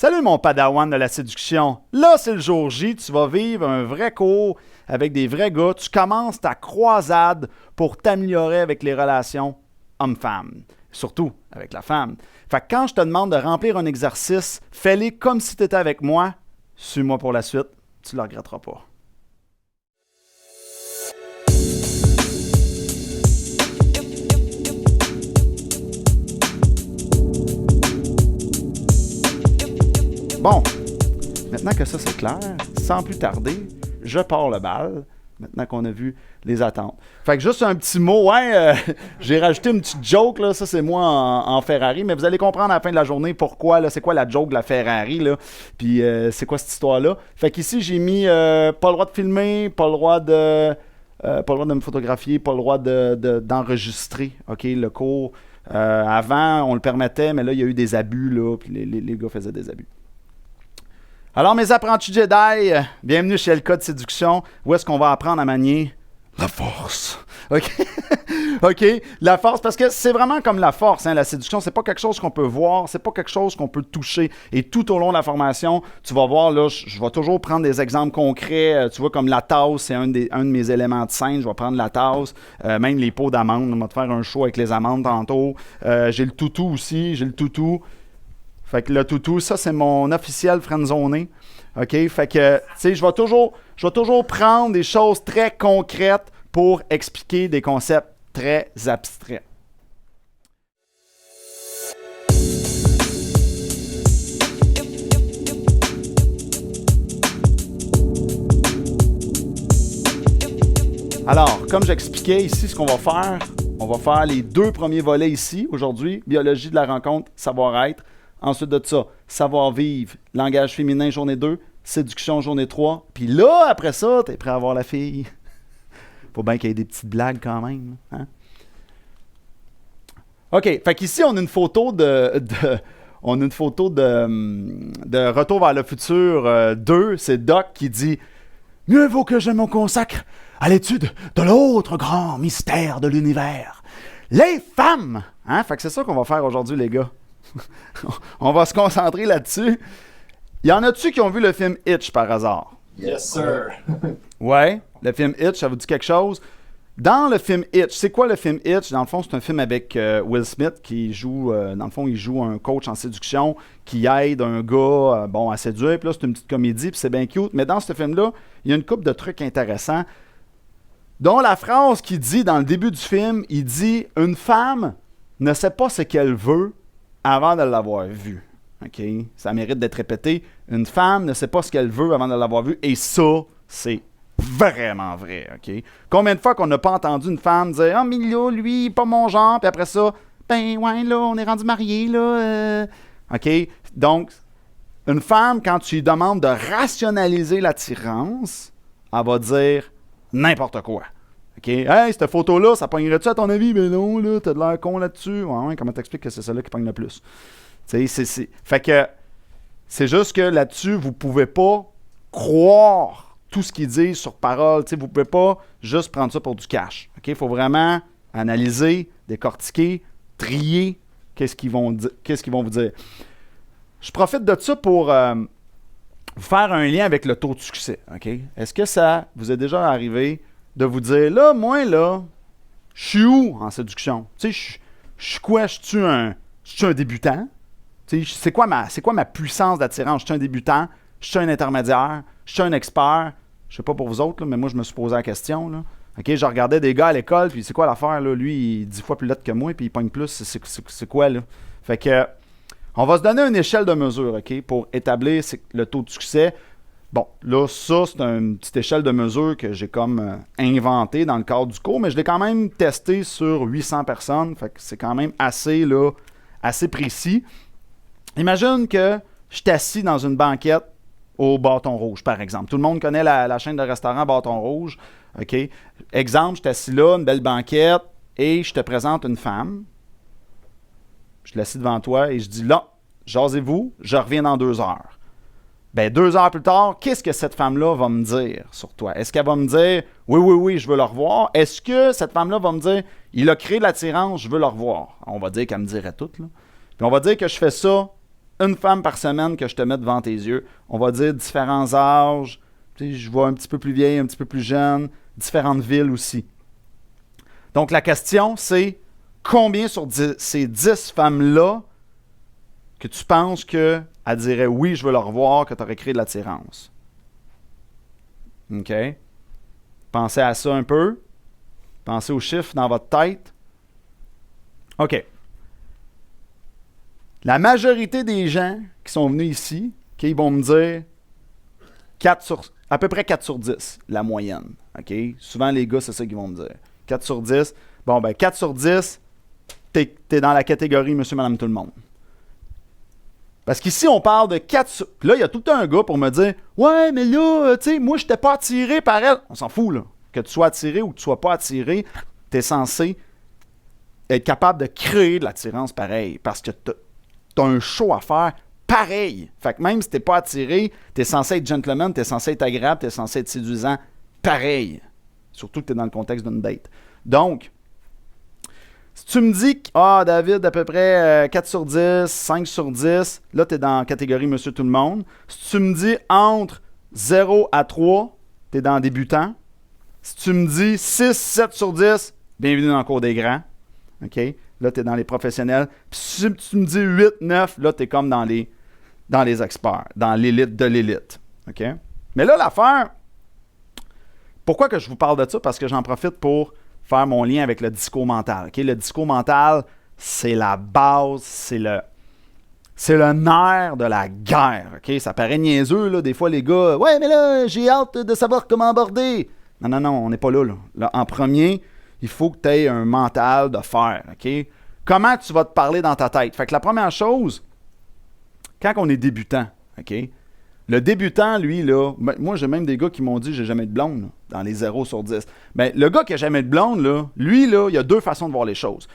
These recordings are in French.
Salut mon padawan de la séduction. Là, c'est le jour J. Tu vas vivre un vrai cours avec des vrais gars. Tu commences ta croisade pour t'améliorer avec les relations homme-femme. Surtout avec la femme. Fait que quand je te demande de remplir un exercice, fais-le comme si tu étais avec moi. Suis-moi pour la suite. Tu ne le regretteras pas. Bon, maintenant que ça c'est clair, sans plus tarder, je pars le bal, maintenant qu'on a vu les attentes. Fait que juste un petit mot, j'ai rajouté une petite joke, là, ça c'est moi en Ferrari, mais vous allez comprendre à la fin de la journée pourquoi, là, c'est quoi la joke de la Ferrari, là, puis c'est quoi cette histoire-là. Fait qu'ici j'ai mis pas le droit de filmer, pas le droit de me photographier, pas le droit d'enregistrer, ok, le cours. Avant, on le permettait, mais là, il y a eu des abus, là, puis les gars faisaient des abus. Alors, mes apprentis Jedi, bienvenue chez Le Code Séduction, où est-ce qu'on va apprendre à manier la force. OK? OK? La force, parce que c'est vraiment comme la force, hein, la séduction. C'est pas quelque chose qu'on peut voir, c'est pas quelque chose qu'on peut toucher. Et tout au long de la formation, tu vas voir, là, je vais toujours prendre des exemples concrets. Tu vois, comme la tasse, c'est un de mes éléments de scène. Je vais prendre la tasse, même les pots d'amandes. On va te faire un show avec les amandes tantôt. J'ai le toutou aussi, Fait que le toutou, ça, c'est mon officiel friendzoné. OK? Fait que, tu sais, je vais toujours prendre des choses très concrètes pour expliquer des concepts très abstraits. Alors, comme j'expliquais ici, ce qu'on va faire, on va faire les 2 premiers volets ici, aujourd'hui, biologie de la rencontre, savoir-être. Ensuite de ça, savoir-vivre, langage féminin, journée 2, séduction, journée 3. Puis là, après ça, t'es prêt à avoir la fille. Faut bien qu'il y ait des petites blagues quand même. Hein? OK, fait qu'ici, on a une photo de Retour vers le futur 2. C'est Doc qui dit « Mieux vaut que je me consacre à l'étude de l'autre grand mystère de l'univers. Les femmes! » Hein? Fait que c'est ça qu'on va faire aujourd'hui, les gars. On va se concentrer là-dessus. Y en a-tu qui ont vu le film Hitch par hasard? Yes, sir. Ouais, le film Hitch, ça vous dit quelque chose? Dans le film Hitch, c'est quoi le film Hitch? Dans le fond, c'est un film avec Will Smith qui joue, dans le fond, il joue un coach en séduction qui aide un gars à séduire. Puis là, c'est une petite comédie, puis c'est bien cute. Mais dans ce film-là, il y a une couple de trucs intéressants. Dont la phrase qu'il dit dans le début du film, il dit « Une femme ne sait pas ce qu'elle veut avant de l'avoir vu. » OK? Ça mérite d'être répété. Une femme ne sait pas ce qu'elle veut avant de l'avoir vu. Et ça, c'est vraiment vrai. OK? Combien de fois qu'on n'a pas entendu une femme dire « Ah, mais là, lui, pas mon genre. » Puis après ça, « Ben, ouais, là, on est rendu mariés, là. OK? Donc, une femme, quand tu lui demandes de rationaliser l'attirance, elle va dire n'importe quoi. OK? Hey, cette photo-là, ça pognerait-tu à ton avis? Ben non, là, t'as de l'air con là-dessus. Ouais, comment t'expliques que c'est celle-là qui pogne le plus? Tu sais, fait que c'est juste que là-dessus, vous pouvez pas croire tout ce qu'ils disent sur parole. Tu sais, vous pouvez pas juste prendre ça pour du cash. OK? Il faut vraiment analyser, décortiquer, trier qu'est-ce qu'ils vont vous dire. Je profite de ça pour vous faire un lien avec le taux de succès. OK? Est-ce que ça vous est déjà arrivé de vous dire, là, moi, là, je suis où en séduction? Tu sais, je suis quoi? Je suis un débutant? Tu sais, c'est quoi ma puissance d'attirance? Je suis un débutant? Je suis un intermédiaire? Je suis un expert? Je sais pas pour vous autres, là, mais moi, je me suis posé la question, là. OK, je regardais des gars à l'école, puis c'est quoi l'affaire, là? Lui, il est 10 fois plus laid que moi, puis il pogne plus. C'est quoi, là? Fait que, on va se donner une échelle de mesure, OK, pour établir le taux de succès. Bon, là, ça, c'est une petite échelle de mesure que j'ai comme inventée dans le cadre du cours, mais je l'ai quand même testé sur 800 personnes, fait que c'est quand même assez précis. Imagine que je suis assis dans une banquette au Bâton Rouge, par exemple. Tout le monde connaît la chaîne de restaurants Bâton Rouge, OK? Exemple, je suis assis là, une belle banquette, et je te présente une femme. Je l'assis devant toi et je dis, là, jasez-vous, je reviens dans 2 heures. Ben, 2 heures plus tard, qu'est-ce que cette femme-là va me dire sur toi? Est-ce qu'elle va me dire « Oui, je veux le revoir » ? Est-ce que cette femme-là va me dire « Il a créé de l'attirance, je veux le revoir » ? On va dire qu'elle me dirait tout, là. Puis on va dire que je fais ça une femme par semaine que je te mets devant tes yeux. On va dire différents âges. Je vois un petit peu plus vieille, un petit peu plus jeune. Différentes villes aussi. Donc, la question, c'est combien sur ces 10 femmes-là que tu penses qu'elles diraient « Oui, je veux le revoir », que tu aurais créé de l'attirance? OK? Pensez à ça un peu. Pensez aux chiffres dans votre tête. OK. La majorité des gens qui sont venus ici, ils vont me dire à peu près 4 sur 10, la moyenne. OK? Souvent, les gars, c'est ça qu'ils vont me dire. 4 sur 10. Bon, ben 4 sur 10, t'es dans la catégorie monsieur, madame, tout le monde. Parce qu'ici, on parle de 4 sur... Là, il y a tout un gars pour me dire « Ouais, mais là, tu sais, moi, je n'étais pas attiré par elle. » On s'en fout, là. Que tu sois attiré ou que tu ne sois pas attiré, tu es censé être capable de créer de l'attirance pareil. Parce que tu as un show à faire pareil. Fait que même si tu n'es pas attiré, tu es censé être gentleman, tu es censé être agréable, tu es censé être séduisant pareil. Surtout que tu es dans le contexte d'une date. Donc, si tu me dis que, David, à peu près 4 sur 10, 5 sur 10, là, tu es dans la catégorie monsieur tout le monde. Si tu me dis entre 0 à 3, tu es dans débutant. Si tu me dis 6, 7 sur 10, bienvenue dans le cours des grands. OK? Là, tu es dans les professionnels. Puis si tu me dis 8, 9, là, tu es comme dans les experts, dans l'élite de l'élite. OK? Mais là, l'affaire, pourquoi que je vous parle de ça? Parce que j'en profite pour faire mon lien avec le discours mental. Okay? Le discours mental, c'est la base, c'est le nerf de la guerre. Okay? Ça paraît niaiseux, là, des fois, les gars. « Ouais, mais là, j'ai hâte de savoir comment aborder. » Non, on n'est pas là, là. Là, en premier, il faut que tu aies un mental de fer. Okay? Comment tu vas te parler dans ta tête? Fait que la première chose, quand on est débutant, OK? Le débutant, lui, là, moi, j'ai même des gars qui m'ont dit « j'ai jamais de blonde », là, dans les 0 sur 10. Ben, le gars qui a jamais de blonde, là, lui, là, il y a 2 façons de voir les choses.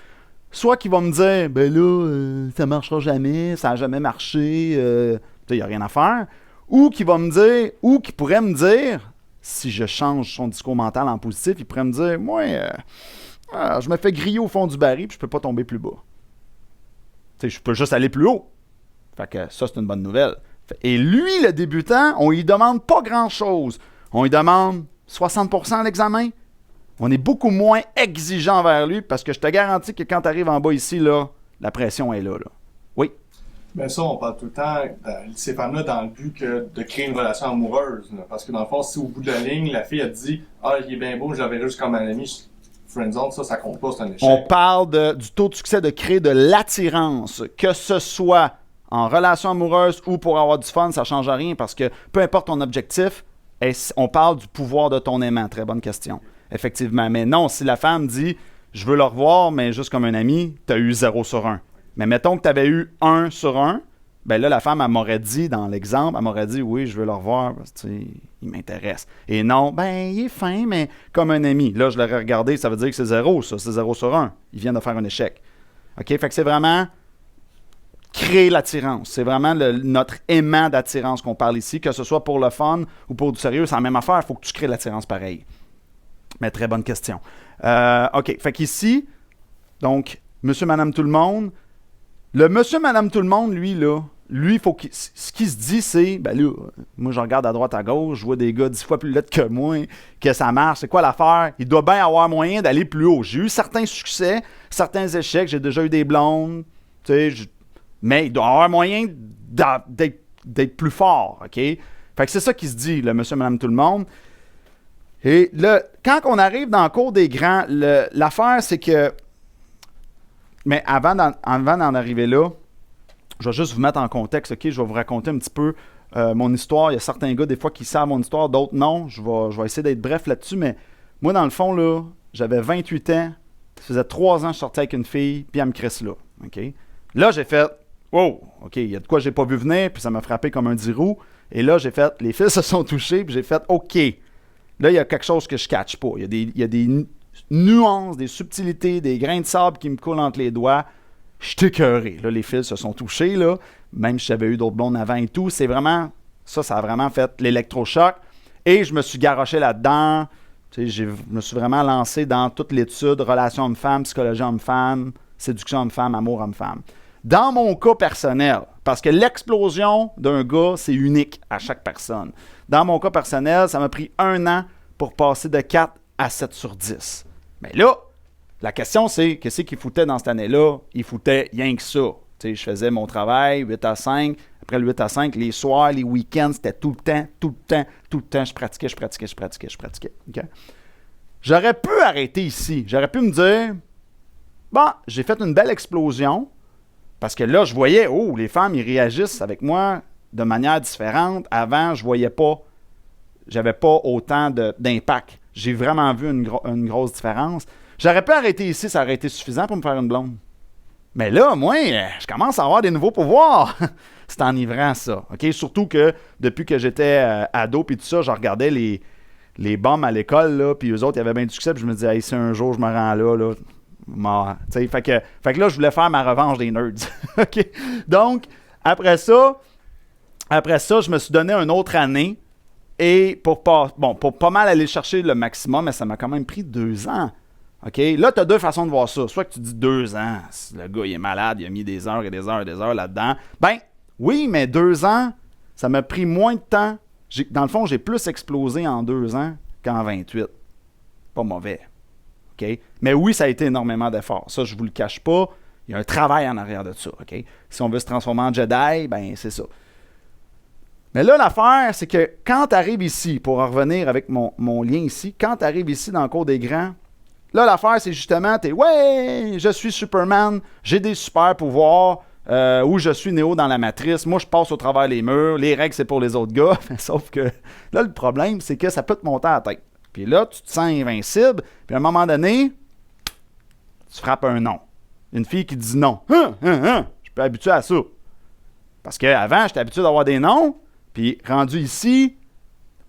Soit qu'il va me dire « ben là, ça marchera jamais, ça n'a jamais marché, il n'y a rien à faire », ou qu'il va me dire, ou qu'il pourrait me dire, si je change son discours mental en positif, il pourrait me dire « moi, je me fais griller au fond du baril, puis je peux pas tomber plus bas. Je peux juste aller plus haut. » Fait que ça, c'est une bonne nouvelle. Et lui, le débutant, on lui demande pas grand-chose. On lui demande 60% à l'examen. On est beaucoup moins exigeant envers lui parce que je te garantis que quand tu arrives en bas ici, là, la pression est là. Oui? Bien ça, on parle tout le temps de ces femmes-là dans le but de créer une relation amoureuse. Là. Parce que dans le fond, si au bout de la ligne, la fille, elle te dit « Ah, il est bien beau, je l'avais juste comme un ami. » Friendzone, ça compte pas, c'est un échec. On parle du taux de succès de créer de l'attirance, que ce soit en relation amoureuse ou pour avoir du fun, ça ne change rien parce que peu importe ton objectif, on parle du pouvoir de ton aimant. Très bonne question. Effectivement. Mais non, si la femme dit « je veux le revoir, mais juste comme un ami », tu as eu 0 sur 1. Mais mettons que tu avais eu 1 sur 1, ben là, la femme, elle m'aurait dit, dans l'exemple, elle m'aurait dit « oui, je veux le revoir, parce que il m'intéresse ». Et non, ben il est fin, mais comme un ami. Là, je l'aurais regardé, ça veut dire que c'est 0, ça. C'est 0 sur 1. Il vient de faire un échec. OK? Fait que c'est vraiment créer l'attirance. C'est vraiment notre aimant d'attirance qu'on parle ici, que ce soit pour le fun ou pour du sérieux, c'est la même affaire. Il faut que tu crées l'attirance pareil. Mais très bonne question. OK. Fait qu'ici, donc, monsieur, madame, tout le monde. Le monsieur, madame, tout le monde, lui, faut ce qu'il se dit, c'est, ben là, moi, je regarde à droite, à gauche, je vois des gars 10 fois plus laids que moi, que ça marche. C'est quoi l'affaire? Il doit bien avoir moyen d'aller plus haut. J'ai eu certains succès, certains échecs. J'ai déjà eu des blondes, tu sais, mais il doit avoir moyen d'être plus fort, OK? Fait que c'est ça qui se dit, le monsieur, madame, tout le monde. Et là, quand on arrive dans le cours des grands, l'affaire, c'est que... Mais avant d'en arriver là, je vais juste vous mettre en contexte, OK? Je vais vous raconter un petit peu mon histoire. Il y a certains gars, des fois, qui savent mon histoire, d'autres non. Je vais essayer d'être bref là-dessus, mais moi, dans le fond, là, j'avais 28 ans. Ça faisait 3 ans que je sortais avec une fille, puis elle me crisse là, OK? Là, j'ai fait... Wow, OK, il y a de quoi j'ai pas vu venir, puis ça m'a frappé comme un 10 roues. Et là, j'ai fait, les fils se sont touchés, puis j'ai fait, OK, là, il y a quelque chose que je catch pas. Il y a des nuances, des subtilités, des grains de sable qui me coulent entre les doigts. Je suis écœuré. Là, les fils se sont touchés, là. Même si j'avais eu d'autres blondes avant et tout. C'est vraiment, ça a vraiment fait l'électrochoc. Et je me suis garoché là-dedans. Tu sais, je me suis vraiment lancé dans toute l'étude, relation homme-femme, psychologie homme-femme, séduction homme-femme, amour homme-femme. Dans mon cas personnel, parce que l'explosion d'un gars, c'est unique à chaque personne. Dans mon cas personnel, ça m'a pris 1 an pour passer de 4 à 7 sur 10. Mais là, la question c'est, qu'est-ce qu'il foutait dans cette année-là? Il foutait rien que ça. Tu sais, je faisais mon travail 8 à 5. Après le 8 à 5, les soirs, les week-ends, c'était tout le temps. Je pratiquais. Okay? J'aurais pu arrêter ici. J'aurais pu me dire, bon, j'ai fait une belle explosion. Parce que là, je voyais, les femmes, ils réagissent avec moi de manière différente. Avant, je voyais pas, j'avais pas autant d'impact. J'ai vraiment vu une grosse différence. J'aurais pu arrêter ici, ça aurait été suffisant pour me faire une blonde. Mais là, moi, je commence à avoir des nouveaux pouvoirs. C'est enivrant, ça. OK? Surtout que depuis que j'étais ado puis tout ça, je regardais les bombes à l'école, là, puis eux autres, ils avaient bien du succès, puis je me disais, hey, si un jour je me rends là, mort. Fait que là, je voulais faire ma revanche des nerds. OK? Donc, après ça, je me suis donné une autre année, et pour pas mal aller chercher le maximum, mais ça m'a quand même pris 2 ans. OK? Là, tu as 2 façons de voir ça. Soit que tu dis 2 ans, le gars, il est malade, il a mis des heures et des heures et des heures là-dedans. Ben, oui, mais 2 ans, ça m'a pris moins de temps. Dans le fond, j'ai plus explosé en 2 ans qu'en 28. Pas mauvais. OK? Mais oui, ça a été énormément d'efforts. Ça, je ne vous le cache pas. Il y a un travail en arrière de ça. OK? Si on veut se transformer en Jedi, ben c'est ça. Mais là, l'affaire, c'est que quand tu arrives ici, pour en revenir avec mon lien ici, quand tu arrives ici dans le cours des grands, là, l'affaire, c'est justement, je suis Superman, j'ai des super pouvoirs, ou je suis Néo dans la matrice, moi, je passe au travers les murs, les règles, c'est pour les autres gars. Sauf que là, le problème, c'est que ça peut te monter à la tête. Puis là, tu te sens invincible, puis à un moment donné, tu frappes un non. Une fille qui dit non. Je suis pas habitué à ça. Parce qu'avant, j'étais habitué d'avoir des noms, puis rendu ici,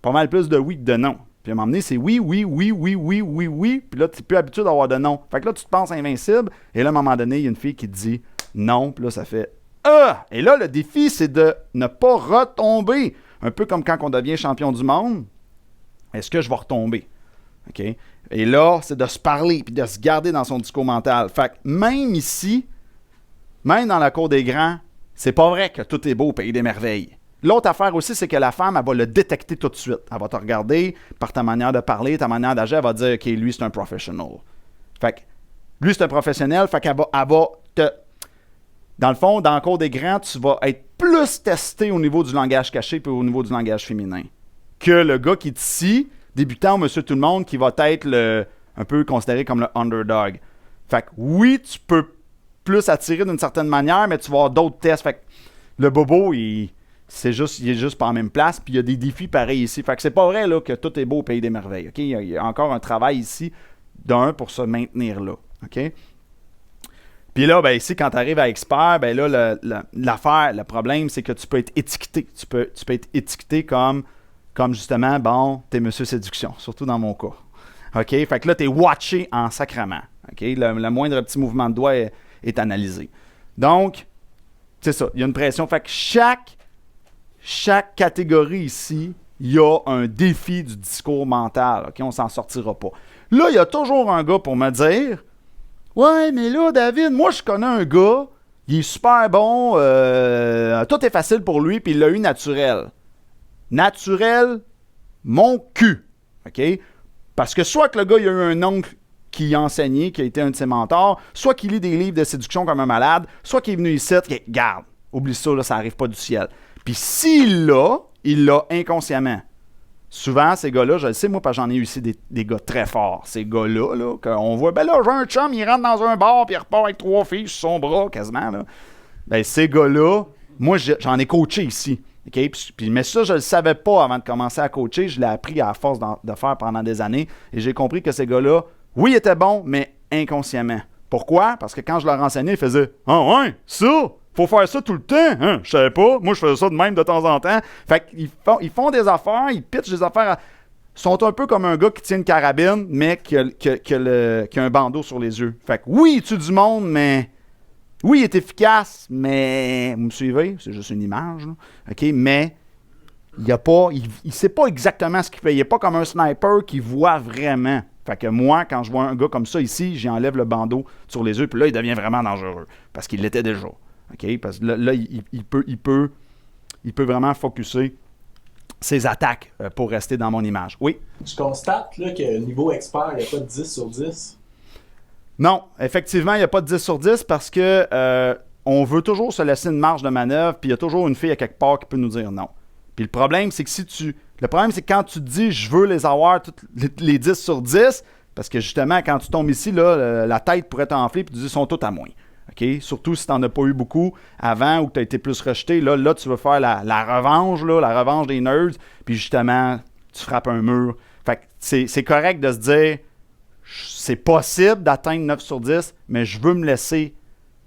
pas mal plus de oui que de non. Puis à un moment donné, c'est oui, puis là, tu n'es plus habitué d'avoir de non. Fait que là, tu te penses invincible, et là, à un moment donné, il y a une fille qui te dit non, puis là, ça fait ah! Et là, le défi, c'est de ne pas retomber. Un peu comme quand on devient champion du monde. Est-ce que je vais retomber? OK? Et là, c'est de se parler, puis de se garder dans son discours mental. Fait que même ici, même dans la cour des grands, c'est pas vrai que tout est beau au pays des merveilles. L'autre affaire aussi, c'est que la femme, elle va le détecter tout de suite. Elle va te regarder par ta manière de parler, ta manière d'agir, elle va dire, OK, lui, c'est un professionnel. Fait que, lui, c'est un professionnel, fait qu'elle va te... Dans le fond, dans le cours des grands, tu vas être plus testé au niveau du langage caché puis au niveau du langage féminin que le gars qui est ici, débutant au Monsieur Tout-le-Monde, qui va être un peu considéré comme le underdog. Fait que, oui, tu peux plus attirer d'une certaine manière, mais tu vas avoir d'autres tests. Fait que le bobo, il est juste pas en même place, puis il y a des défis pareils ici. Fait que c'est pas vrai là, que tout est beau au pays des merveilles. Okay? Il y a encore un travail ici pour se maintenir là. OK? Puis là, ben ici, quand tu arrives à expert, ben là, l'affaire, le problème, c'est que tu peux être étiqueté. Tu peux être étiqueté comme justement, bon, t'es Monsieur Séduction, surtout dans mon cas. OK? Fait que là, t'es watché en sacrament. OK? Le moindre petit mouvement de doigt est analysé. Donc, c'est ça, il y a une pression. Fait que chaque catégorie ici, il y a un défi du discours mental. OK? On s'en sortira pas. Là, il y a toujours un gars pour me dire, ouais, mais là, David, moi, je connais un gars, il est super bon, tout est facile pour lui, puis il l'a eu naturel. Naturel, mon cul. OK? Parce que soit que le gars, il a eu un oncle qui a enseigné, qui a été un de ses mentors, soit qu'il lit des livres de séduction comme un malade, soit qu'il est venu ici, garde, oublie ça, là, ça n'arrive pas du ciel. Puis s'il l'a, il l'a inconsciemment. Souvent, ces gars-là, je le sais, moi, parce que j'en ai eu ici des gars très forts. Ces gars-là, qu'on voit, ben là, j'ai un chum, il rentre dans un bar, puis il repart avec 3 filles sur son bras, quasiment, là. Ben, ces gars-là, moi, j'en ai coaché ici. Okay? Mais ça, je ne le savais pas avant de commencer à coacher. Je l'ai appris à force de faire pendant des années. Et j'ai compris que ces gars-là, oui, ils étaient bons, mais inconsciemment. Pourquoi? Parce que quand je leur enseignais, ils faisaient « Ah ouais, ça! Faut faire ça tout le temps! Hein? Je savais pas. Moi, je faisais ça de même de temps en temps. » Fait qu'ils font des affaires, ils pitchent des affaires. Ils sont un peu comme un gars qui tient une carabine, mais qui a un bandeau sur les yeux. Fait que oui, il tue du monde, mais... Oui, il est efficace, mais... Vous me suivez? C'est juste une image, là. OK? Mais il sait pas exactement ce qu'il fait. Il n'est pas comme un sniper qui voit vraiment. Fait que moi, quand je vois un gars comme ça ici, j'enlève le bandeau sur les yeux, puis là, il devient vraiment dangereux. Parce qu'il l'était déjà. OK? Parce que là il peut vraiment focusser ses attaques pour rester dans mon image. Oui? Je constate là, que niveau expert, il n'y a pas de 10 sur 10. Non, effectivement, il n'y a pas de 10 sur 10 parce que on veut toujours se laisser une marge de manœuvre, puis il y a toujours une fille à quelque part qui peut nous dire non. Puis le problème, c'est que c'est quand tu te dis je veux les avoir toutes les 10 sur 10, parce que justement, quand tu tombes ici, là, la tête pourrait t'enfler, puis tu dis ils sont tous à moins. Okay? Surtout si tu n'en as pas eu beaucoup avant ou que tu as été plus rejeté. Là, tu veux faire la revanche, là, la revanche des nerds, puis justement, tu frappes un mur. Fait que c'est correct de se dire c'est possible d'atteindre 9 sur 10, mais je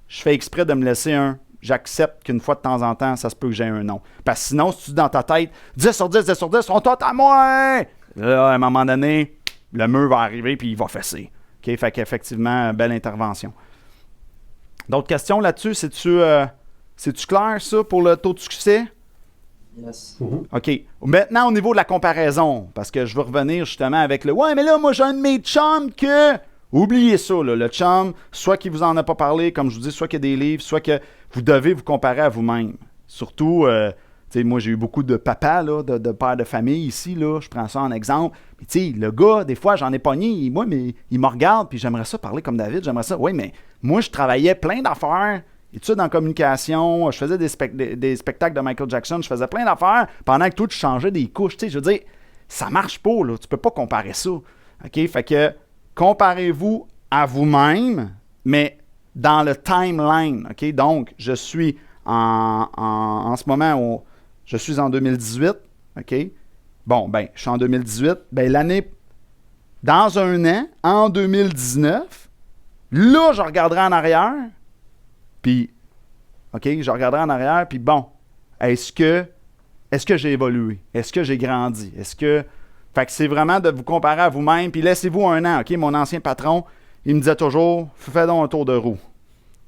fais exprès de me laisser j'accepte qu'une fois de temps en temps, ça se peut que j'ai un non. Parce que sinon, si tu dis dans ta tête 10 sur 10, 10 sur 10, ils sont tous à moi! Là, à un moment donné, le mur va arriver puis il va fesser. Okay? Fait qu'effectivement, belle intervention. D'autres questions là-dessus? C'est-tu clair, ça, pour le taux de succès? Yes. OK. Maintenant, au niveau de la comparaison, parce que je veux revenir justement avec le « Ouais, mais là, moi, j'ai un de mes chums que... » Oubliez ça, là, le chum, soit qu'il vous en a pas parlé, comme je vous dis, soit qu'il y a des livres, soit que vous devez vous comparer à vous-même. Surtout, tu sais, moi, j'ai eu beaucoup de papas, là, de pères de famille ici, là, je prends ça en exemple. Mais tu sais, le gars, des fois, j'en ai pogné, moi, mais il me regarde, puis j'aimerais ça parler comme David, j'aimerais ça. Oui, mais moi, je travaillais plein d'affaires, études en communication, je faisais des spectacles de Michael Jackson, je faisais plein d'affaires, pendant que toi, tu changeais des couches, tu sais, je veux dire, ça marche pas, là, tu peux pas comparer ça. OK? Fait que, comparez-vous à vous-même, mais dans le timeline. OK? Donc, je suis en ce moment, je suis en 2018. OK? Bon, ben, je suis en 2018. Ben, dans un an, en 2019, là, je regarderai en arrière. Puis, OK? Je regarderai en arrière. Puis, bon, est-ce que j'ai évolué? Est-ce que j'ai grandi? Fait que c'est vraiment de vous comparer à vous-même, puis laissez-vous un an, OK? Mon ancien patron, il me disait toujours, fais donc un tour de roue.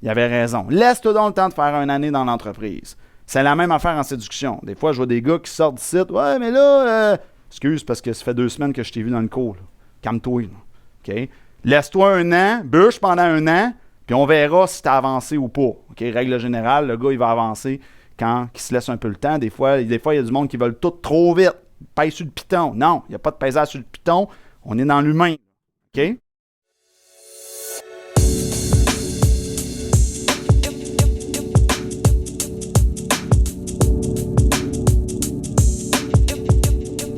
Il avait raison. Laisse-toi donc le temps de faire une année dans l'entreprise. C'est la même affaire en séduction. Des fois, je vois des gars qui sortent du site, ouais, mais là, excuse, parce que ça fait 2 semaines que je t'ai vu dans le cours, là. Calme-toi, là. OK? Laisse-toi un an, bûche pendant un an, puis on verra si tu as avancé ou pas. OK? Règle générale, le gars, il va avancer quand il se laisse un peu le temps. Des fois, il y a du monde qui veulent tout trop vite. Pèse sur le piton. Non, il n'y a pas de pesage sur le piton. On est dans l'humain. OK?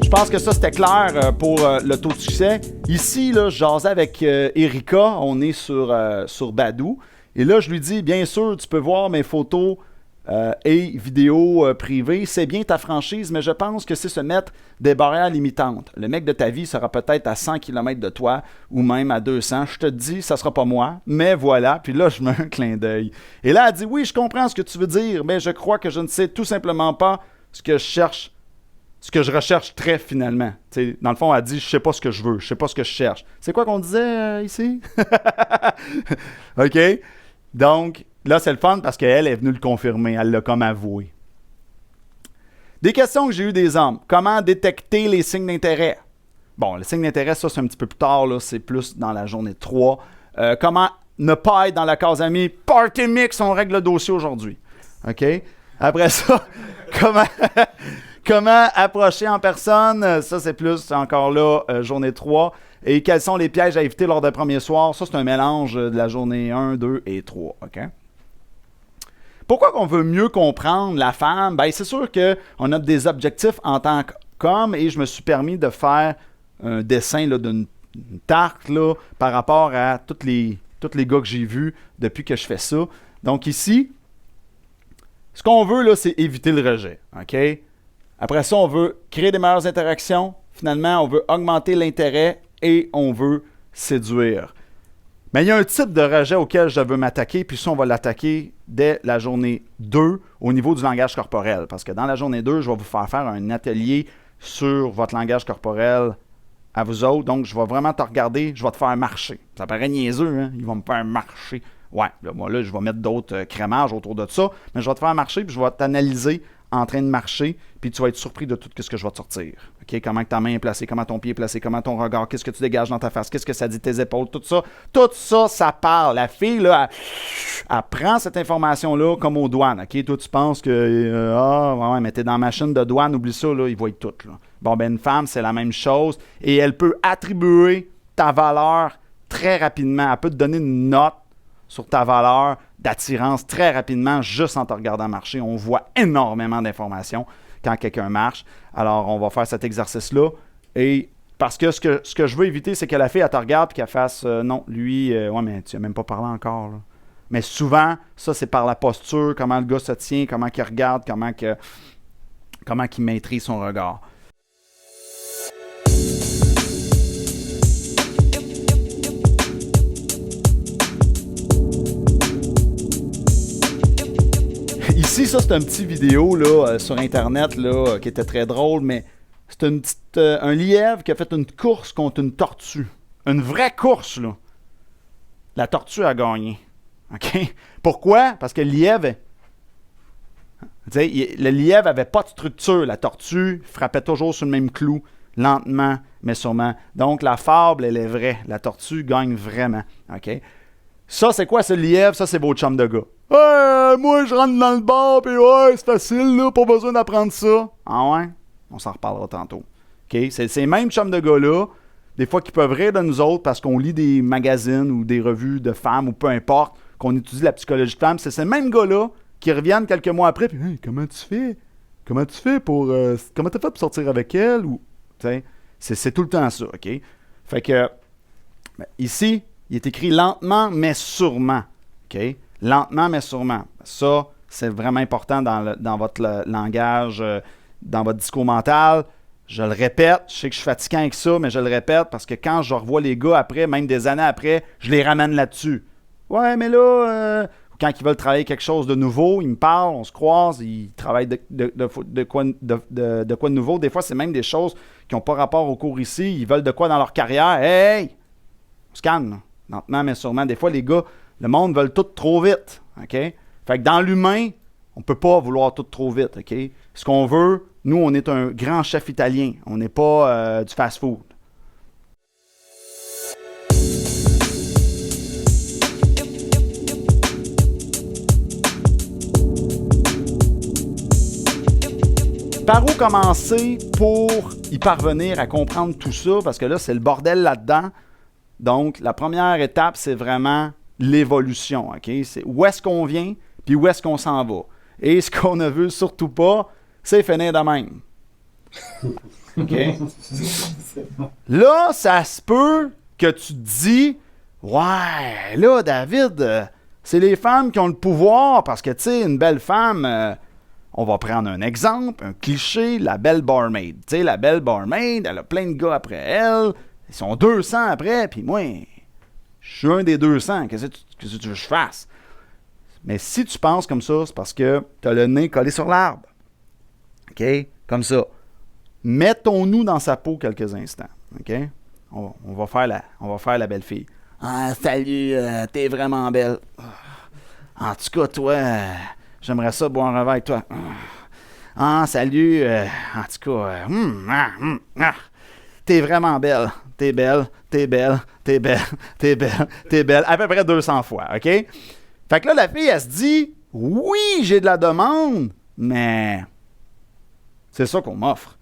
Je pense que ça, c'était clair pour le taux de succès. Ici, là, je jasais avec Erika. On est sur Badoo. Et là, je lui dis, bien sûr, tu peux voir mes photos et vidéos privées. C'est bien ta franchise, mais je pense que c'est se mettre des barrières limitantes. Le mec de ta vie sera peut-être à 100 km de toi ou même à 200. Je te dis, ça sera pas moi, mais voilà. Puis là, je mets un clin d'œil. Et là, elle dit, oui, je comprends ce que tu veux dire, mais je crois que je ne sais tout simplement pas ce que je recherche très finalement. T'sais, dans le fond, elle dit, je sais pas ce que je veux, je sais pas ce que je cherche. C'est quoi qu'on disait ici? OK? Donc, là, c'est le fun parce qu'elle est venue le confirmer. Elle l'a comme avoué. Des questions que j'ai eues des hommes. Comment détecter les signes d'intérêt? Bon, les signes d'intérêt, ça, c'est un petit peu plus tard. Là, c'est plus dans la journée 3. Comment ne pas être dans la case amie? Party mix, on règle le dossier aujourd'hui. OK? Après ça, comment approcher en personne? Ça, c'est plus encore là, journée 3. Et quels sont les pièges à éviter lors d'un premier soir? Ça, c'est un mélange de la journée 1, 2 et 3. OK? Pourquoi qu'on veut mieux comprendre la femme? Ben, c'est sûr qu'on a des objectifs en tant qu'homme et je me suis permis de faire un dessin là, d'une tarte là, par rapport à tous les gars que j'ai vus depuis que je fais ça. Donc ici, ce qu'on veut, là, c'est éviter le rejet. OK? Après ça, on veut créer des meilleures interactions. Finalement, on veut augmenter l'intérêt et on veut séduire. Mais il y a un type de rejet auquel je veux m'attaquer, puis ça, on va l'attaquer dès la journée 2 au niveau du langage corporel. Parce que dans la journée 2, je vais vous faire un atelier sur votre langage corporel à vous autres. Donc, je vais vraiment te regarder, je vais te faire marcher. Ça paraît niaiseux, hein? Ils vont me faire marcher. Ouais, là, moi, là, je vais mettre d'autres crémages autour de ça, mais je vais te faire marcher, puis je vais t'analyser en train de marcher, puis tu vas être surpris de tout ce que je vais te sortir. OK? Comment que ta main est placée, comment ton pied est placé, comment ton regard, qu'est-ce que tu dégages dans ta face, qu'est-ce que ça dit tes épaules, tout ça. Tout ça, ça parle. La fille, là, elle prend cette information-là comme aux douanes. OK? Toi, tu penses que, ouais, mais t'es dans la machine de douane, oublie ça, là, ils voient tout. Là. Bon, ben, une femme, c'est la même chose, et elle peut attribuer ta valeur très rapidement. Elle peut te donner une note sur ta valeur d'attirance très rapidement, juste en te regardant marcher. On voit énormément d'informations quand quelqu'un marche. Alors, on va faire cet exercice-là. Et parce que ce que je veux éviter, c'est que la fille, elle te regarde et qu'elle fasse non, lui, ouais, mais tu n'as même pas parlé encore. Là. Mais souvent, ça, c'est par la posture, comment le gars se tient, comment il regarde, comment il maîtrise son regard. Ici, ça, c'est une petite vidéo là, sur Internet là, qui était très drôle, mais c'est un lièvre qui a fait une course contre une tortue. Une vraie course, là. La tortue a gagné. OK? Pourquoi? Parce que le lièvre... Le lièvre n'avait pas de structure. La tortue frappait toujours sur le même clou, lentement, mais sûrement. Donc, la fable, elle est vraie. La tortue gagne vraiment. OK? Ça, c'est quoi, ce lièvre? Ça, c'est vos chums de gars. Hey, moi, je rentre dans le bar, puis ouais, c'est facile, là, pas besoin d'apprendre ça. Ah ouais? On s'en reparlera tantôt. OK? C'est ces mêmes chums de gars-là, des fois, qui peuvent rire de nous autres parce qu'on lit des magazines ou des revues de femmes ou peu importe, qu'on étudie la psychologie de femmes. C'est ces mêmes gars-là qui reviennent quelques mois après, puis hey, comment tu fais? Comment tu fais pour... comment t'as fait pour sortir avec elle? Ou, c'est tout le temps ça, OK? Fait que, ici, il est écrit lentement, mais sûrement. OK? Lentement, mais sûrement. Ça, c'est vraiment important dans votre langage, dans votre discours mental. Je le répète, je sais que je suis fatiguant avec ça, mais je le répète parce que quand je revois les gars après, même des années après, je les ramène là-dessus. Ouais, mais là, quand ils veulent travailler quelque chose de nouveau, ils me parlent, on se croise, ils travaillent de quoi de nouveau. Des fois, c'est même des choses qui n'ont pas rapport au cours ici. Ils veulent de quoi dans leur carrière. Hey! On se calme, là. Lentement, mais sûrement. Des fois, les gars, le monde veut tout trop vite. OK? Fait que dans l'humain, on ne peut pas vouloir tout trop vite. OK? Ce qu'on veut, nous, on est un grand chef italien. On n'est pas du fast-food. Par où commencer pour y parvenir à comprendre tout ça? Parce que là, c'est le bordel là-dedans. Donc, la première étape, c'est vraiment l'évolution. OK? C'est où est-ce qu'on vient, puis où est-ce qu'on s'en va. Et ce qu'on ne veut surtout pas, c'est finir de même. OK? Là, ça se peut que tu te dis, ouais, là, David, c'est les femmes qui ont le pouvoir, parce que, tu sais, une belle femme... on va prendre un exemple, un cliché, la belle barmaid. Tu sais, la belle barmaid, elle a plein de gars après elle. Ils sont 200 après, puis moi, je suis un des 200. Qu'est-ce que tu veux que je fasse? Mais si tu penses comme ça, c'est parce que tu as le nez collé sur l'arbre. OK? Comme ça. Mettons-nous dans sa peau quelques instants. OK? On va faire la belle fille. Ah, salut, t'es vraiment belle. En tout cas, toi... j'aimerais ça boire un verre avec toi. Ah, salut. En tout cas, t'es vraiment belle. T'es belle, t'es belle, t'es belle, t'es belle, t'es belle. À peu près 200 fois, OK? Fait que là, la fille, elle se dit, oui, j'ai de la demande, mais c'est ça qu'on m'offre.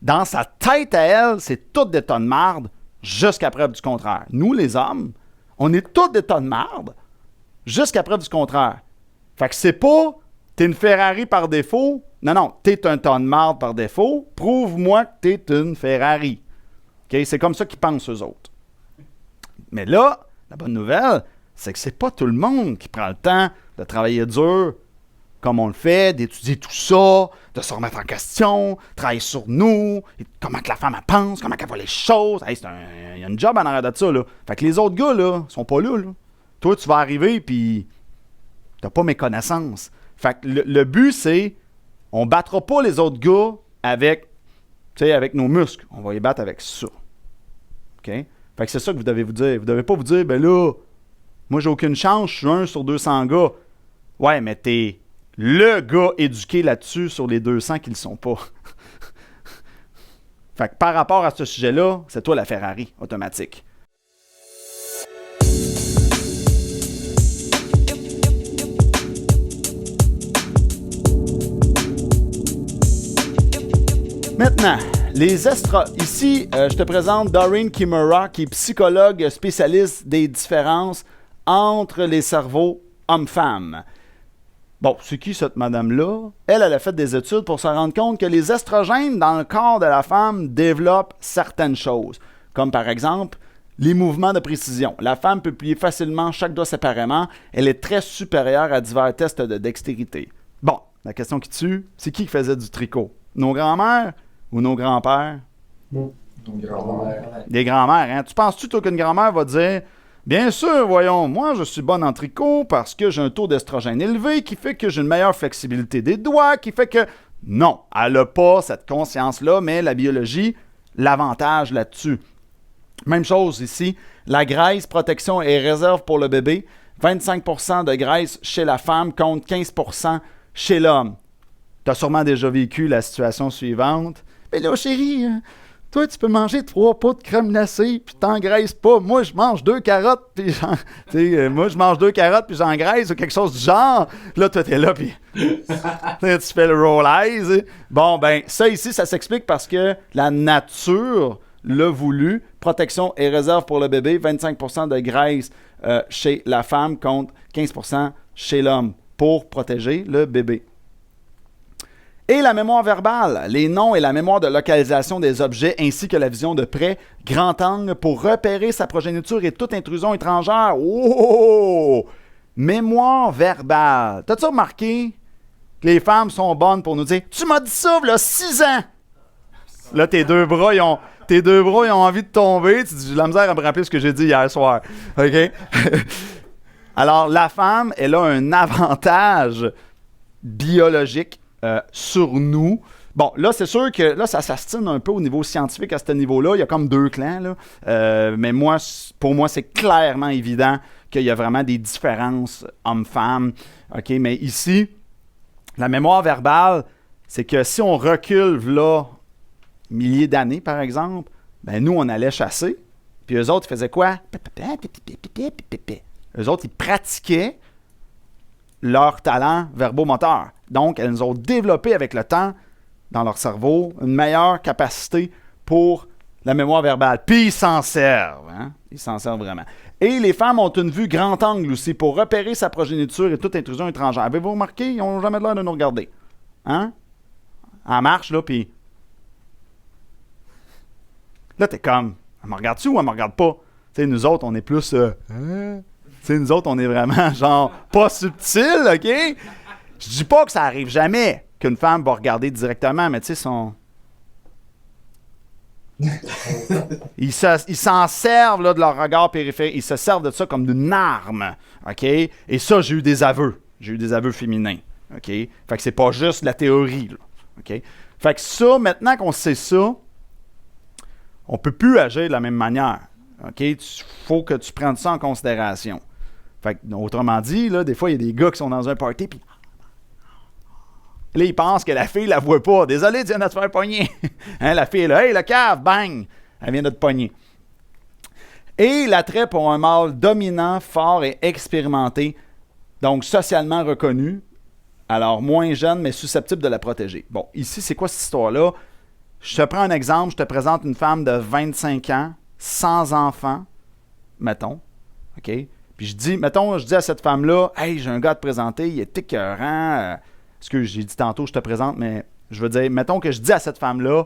Dans sa tête à elle, c'est tout des tonnes de marde jusqu'à preuve du contraire. Nous, les hommes, on est tous des tonnes de marde jusqu'à preuve du contraire. Fait que c'est pas... t'es une Ferrari par défaut. Non, t'es un ton de marde par défaut. Prouve-moi que t'es une Ferrari. Okay? C'est comme ça qu'ils pensent, eux autres. Mais là, la bonne nouvelle, c'est que c'est pas tout le monde qui prend le temps de travailler dur, comme on le fait, d'étudier tout ça, de se remettre en question, travailler sur nous, et comment que la femme elle pense, comment qu'elle voit les choses. Hey, il y a une job en arrière de ça, là. Fait que les autres gars, là, sont pas là, là. Toi, tu vas arriver, puis t'as pas mes connaissances. Fait que le but, c'est, on battra pas les autres gars avec nos muscles. On va les battre avec ça. OK? Fait que c'est ça que vous devez vous dire. Vous devez pas vous dire, ben là, moi, j'ai aucune chance, je suis 1 sur 200 gars. Ouais, mais t'es le gars éduqué là-dessus sur les 200 qui ne le sont pas. Fait que par rapport à ce sujet-là, c'est toi la Ferrari automatique. Maintenant, ici, je te présente Doreen Kimura, qui est psychologue spécialiste des différences entre les cerveaux hommes-femmes. Bon, c'est qui cette madame-là? Elle a fait des études pour se rendre compte que les estrogènes dans le corps de la femme développent certaines choses, comme par exemple les mouvements de précision. La femme peut plier facilement chaque doigt séparément. Elle est très supérieure à divers tests de dextérité. Bon, la question qui tue, c'est qui faisait du tricot? Nos grands-mères ou nos grands-pères? Nos grands-mères. Des grands-mères, hein? Tu penses-tu, toi, qu'une grand-mère va dire « Bien sûr, voyons, moi, je suis bonne en tricot parce que j'ai un taux d'estrogène élevé qui fait que j'ai une meilleure flexibilité des doigts, qui fait que... » Non, elle n'a pas cette conscience-là, mais la biologie l'avantage là-dessus. Même chose ici, la graisse, protection et réserve pour le bébé. 25% de graisse chez la femme contre 15% chez l'homme. Tu as sûrement déjà vécu la situation suivante. Mais là, chérie, toi, tu peux manger 3 pots de crème glacée, puis t'engraisses pas. Moi, je mange 2 carottes, puis j'engraisse, ou quelque chose du genre. Puis là, toi, t'es là, puis tu fais le roll eyes. Bon, ben, ça ici, ça s'explique parce que la nature l'a voulu. Protection et réserve pour le bébé, 25% de graisse chez la femme contre 15% chez l'homme pour protéger le bébé. Et la mémoire verbale, les noms et la mémoire de localisation des objets ainsi que la vision de près, grand angle pour repérer sa progéniture et toute intrusion étrangère. Oh! Mémoire verbale. T'as-tu remarqué que les femmes sont bonnes pour nous dire « Tu m'as dit ça, il y a 6 ans! » Là, tes deux bras, ils ont envie de tomber. Tu dis « J'ai de la misère à me rappeler ce que j'ai dit hier soir. » OK? Alors, la femme, elle a un avantage biologique sur nous. Bon, là, c'est sûr que là, ça s'astine un peu au niveau scientifique à ce niveau-là. Il y a comme 2 clans, là. Mais pour moi, c'est clairement évident qu'il y a vraiment des différences hommes-femmes. OK, mais ici, la mémoire verbale, c'est que si on recule, là, milliers d'années, par exemple, ben nous, on allait chasser. Puis eux autres, ils faisaient quoi? Eux autres, ils pratiquaient leur talent verbomoteur. Donc, elles nous ont développé avec le temps, dans leur cerveau, une meilleure capacité pour la mémoire verbale. Puis, ils s'en servent. Hein? Ils s'en servent vraiment. Et les femmes ont une vue grand angle aussi pour repérer sa progéniture et toute intrusion étrangère. Avez-vous remarqué? Ils n'ont jamais l'air de nous regarder. Hein? En marche, là, puis... Là, t'es comme, elle me regarde-tu ou elle me regarde pas? Tu sais, nous autres, on est plus... Tu sais, nous autres, on est vraiment, genre, pas subtil, OK? Je dis pas que ça arrive jamais qu'une femme va regarder directement, mais tu sais, ils s'en servent là, de leur regard périphérique. Ils se servent de ça comme d'une arme, OK? Et ça, j'ai eu des aveux. J'ai eu des aveux féminins, OK? Fait que c'est pas juste la théorie, là, OK? Fait que ça, maintenant qu'on sait ça, on peut plus agir de la même manière, OK? Il faut que tu prennes ça en considération. Fait que, autrement dit, là, des fois, il y a des gars qui sont dans un party, puis là, ils pensent que la fille la voit pas. Désolé, tu viens de te faire pogner. Hein, la fille est là, « Hey, le cave, bang! » Elle vient de te pogner. Et l'attrait pour un mâle dominant, fort et expérimenté, donc socialement reconnu, alors moins jeune, mais susceptible de la protéger. Bon, ici, c'est quoi cette histoire-là? Je te prends un exemple, je te présente une femme de 25 ans, sans enfant, mettons, OK? Puis je dis à cette femme-là, « Hey, j'ai un gars à te présenter, il est écœurant. » Ce que j'ai dit tantôt, je te présente, mais je veux dire, mettons que je dis à cette femme-là,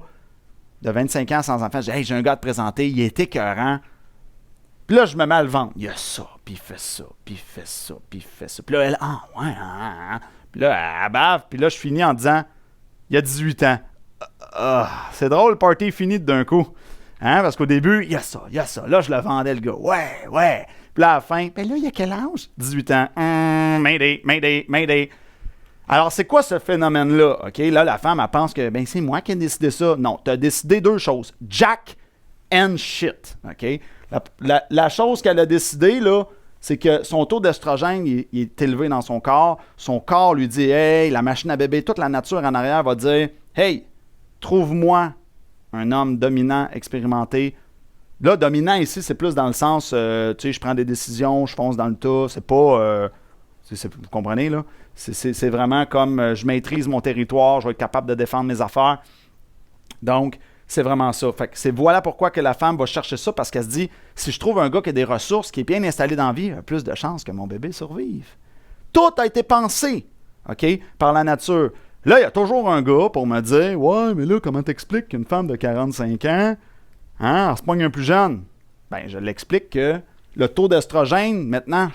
de 25 ans sans enfant, je dis, « Hey, j'ai un gars à te présenter, il est écœurant. » Puis là, je me mets à le vendre. Il y a ça, puis il fait ça, puis il fait ça, puis il fait ça. Puis là, elle, « Ah, ouais, hein. » Puis là, elle bave, puis là, je finis en disant, « Il y a 18 ans. » C'est drôle, le party est fini d'un coup. Hein? Parce qu'au début, il y a ça. Là, je le vendais, le gars. Ouais. Puis là, à la fin, ben là, il y a quel âge? 18 ans. Mayday. Alors, c'est quoi ce phénomène-là? OK, là, la femme, elle pense que, ben, c'est moi qui ai décidé ça. Non, tu as décidé 2 choses. Jack and shit. OK? La chose qu'elle a décidé, là, c'est que son taux d'estrogène il est élevé dans son corps. Son corps lui dit « Hey, la machine à bébé, toute la nature en arrière va dire « Hey, trouve-moi un homme dominant, expérimenté. » Là, dominant ici, c'est plus dans le sens, tu sais, je prends des décisions, je fonce dans le tas. C'est pas... vous comprenez, là? C'est vraiment comme je maîtrise mon territoire, je vais être capable de défendre mes affaires. Donc, c'est vraiment ça. Fait que voilà pourquoi que la femme va chercher ça, parce qu'elle se dit, si je trouve un gars qui a des ressources, qui est bien installé dans la vie, il a plus de chances que mon bébé survive. Tout a été pensé, OK, par la nature. Là, il y a toujours un gars pour me dire, ouais, mais là, comment t'expliques qu'une femme de 45 ans, elle se pogne un plus jeune? Ben, je l'explique que le taux d'estrogène, maintenant,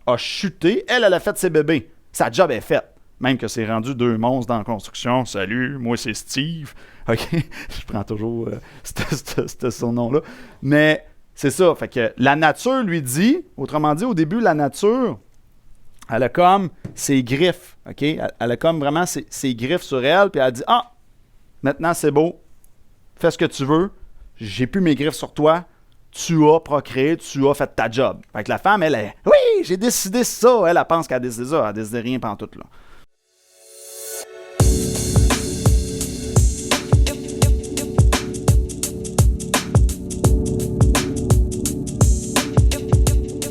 a chuté. Elle a fait ses bébés. Sa job est faite. Même que c'est rendu 2 monstres dans la construction. Salut, moi c'est Steve. OK? Je prends toujours ce surnom-là. Mais c'est ça. Fait que la nature lui dit, autrement dit, au début, la nature, elle a comme ses griffes. OK? Elle a comme vraiment ses griffes sur elle. Puis elle dit, maintenant c'est beau. Fais ce que tu veux. J'ai plus mes griffes sur toi. Tu as procréé, tu as fait ta job. Fait que la femme, elle est, oui, j'ai décidé ça. Elle pense qu'elle a décidé ça. Elle a décidé rien pantoute, là.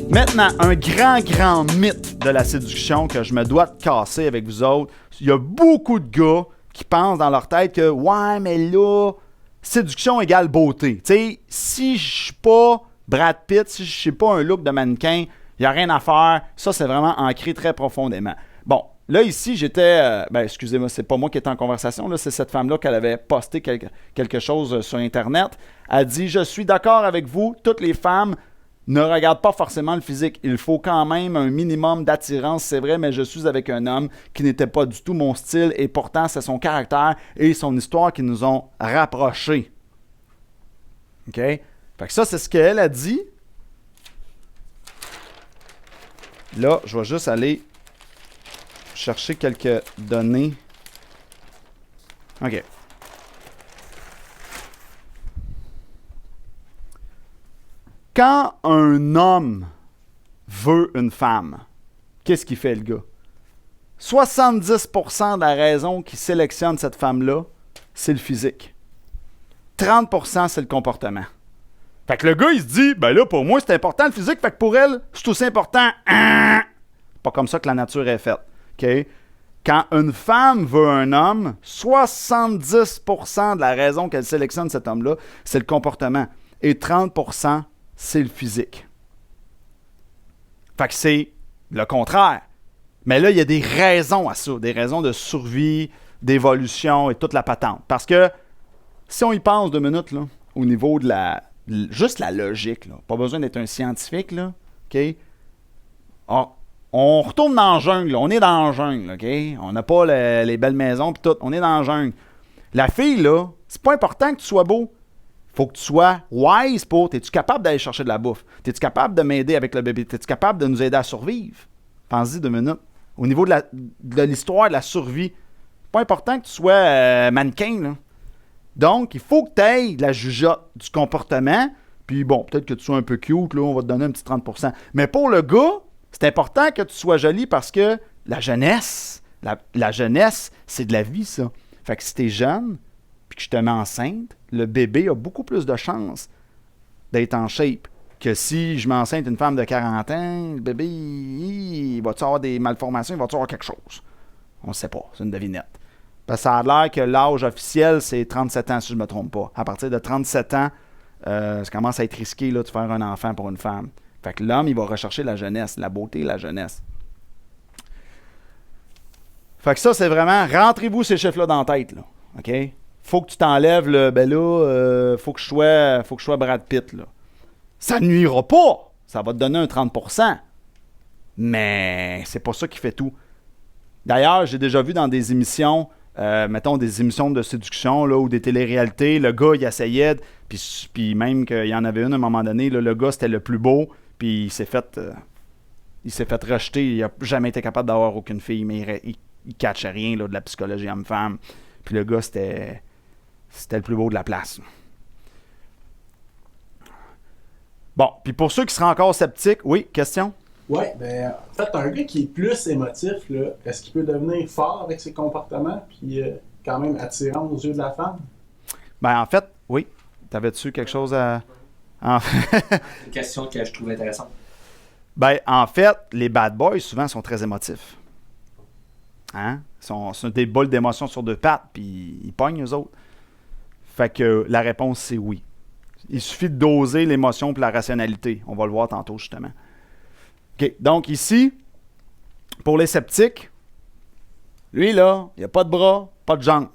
Maintenant, un grand mythe de la séduction que je me dois de casser avec vous autres. Il y a beaucoup de gars qui pensent dans leur tête que, ouais, mais là, séduction égale beauté. Tu sais, si je suis pas Brad Pitt, si je suis pas un look de mannequin, il n'y a rien à faire. Ça, c'est vraiment ancré très profondément. Bon, là, ici, j'étais... excusez-moi, c'est pas moi qui étais en conversation. Là, c'est cette femme-là qu'elle avait posté quelque chose sur Internet. Elle dit, je suis d'accord avec vous, toutes les femmes ne regardent pas forcément le physique. Il faut quand même un minimum d'attirance, c'est vrai, mais je suis avec un homme qui n'était pas du tout mon style et pourtant c'est son caractère et son histoire qui nous ont rapprochés. OK? Fait que ça, c'est ce qu'elle a dit. Là, je vais juste aller chercher quelques données. OK. Quand un homme veut une femme, qu'est-ce qu'il fait, le gars? 70% de la raison qu'il sélectionne cette femme-là, c'est le physique. 30%, c'est le comportement. Fait que le gars, il se dit, ben là, pour moi, c'est important le physique, fait que pour elle, c'est aussi important. Pas comme ça que la nature est faite. OK? Quand une femme veut un homme, 70% de la raison qu'elle sélectionne cet homme-là, c'est le comportement. Et 30%, c'est le physique. Fait que c'est le contraire. Mais là, il y a des raisons à ça, des raisons de survie, d'évolution et toute la patente. Parce que si on y pense 2 minutes, là, au niveau de juste la logique, là, pas besoin d'être un scientifique, là, OK? On retourne dans la jungle, là, on est dans la jungle, OK? On n'a pas les belles maisons pis tout, on est dans la jungle. La fille, là, c'est pas important que tu sois beau. Faut que tu sois wise pour... Es-tu capable d'aller chercher de la bouffe? Es-tu capable de m'aider avec le bébé? Es-tu capable de nous aider à survivre? Pense-y 2 minutes. Au niveau de l'histoire de la survie, c'est pas important que tu sois mannequin, là. Donc, il faut que tu aies de la jugeote du comportement. Puis bon, peut-être que tu sois un peu cute, là, on va te donner un petit 30%. Mais pour le gars, c'est important que tu sois joli parce que la jeunesse, la jeunesse, c'est de la vie, ça. Fait que si t'es jeune, puis que je te mets enceinte, le bébé a beaucoup plus de chances d'être en shape que si je m'enceinte une femme de 40 ans, le bébé, il va-tu avoir des malformations, il va-tu avoir quelque chose? On ne sait pas, c'est une devinette. Parce que ça a l'air que l'âge officiel, c'est 37 ans, si je ne me trompe pas. À partir de 37 ans, ça commence à être risqué là, de faire un enfant pour une femme. Fait que l'homme, il va rechercher la jeunesse, la beauté, la jeunesse. Fait que ça, c'est vraiment, rentrez-vous ces chiffres-là dans la tête, là. OK? Faut que tu t'enlèves le, ben là, faut que je sois Brad Pitt, là. Ça ne nuira pas. Ça va te donner un 30%. Mais c'est pas ça qui fait tout. D'ailleurs, j'ai déjà vu dans des émissions, mettons des émissions de séduction là, ou des téléréalités, le gars, il essayait, puis même qu'il y en avait une à un moment donné, là, le gars, c'était le plus beau, puis il s'est fait rejeter. Il n'a jamais été capable d'avoir aucune fille, mais il ne catchait rien là, de la psychologie homme-femme. Puis le gars, c'était le plus beau de la place. Bon, puis pour ceux qui seraient encore sceptiques, oui, question? Ouais, ben, en fait, un gars qui est plus émotif, là, est-ce qu'il peut devenir fort avec ses comportements, puis quand même attirant aux yeux de la femme? Ben, en fait, oui. T'avais-tu quelque chose à... C'est une question que je trouve intéressante. Ben, en fait, les bad boys, souvent, sont très émotifs. Hein? Sont des bols d'émotions sur deux pattes, puis ils pognent, eux autres. Fait que la réponse, c'est oui. Il suffit de doser l'émotion et la rationalité. On va le voir tantôt, justement. OK. Donc, ici, pour les sceptiques, lui, là, il a pas de bras, pas de jambes.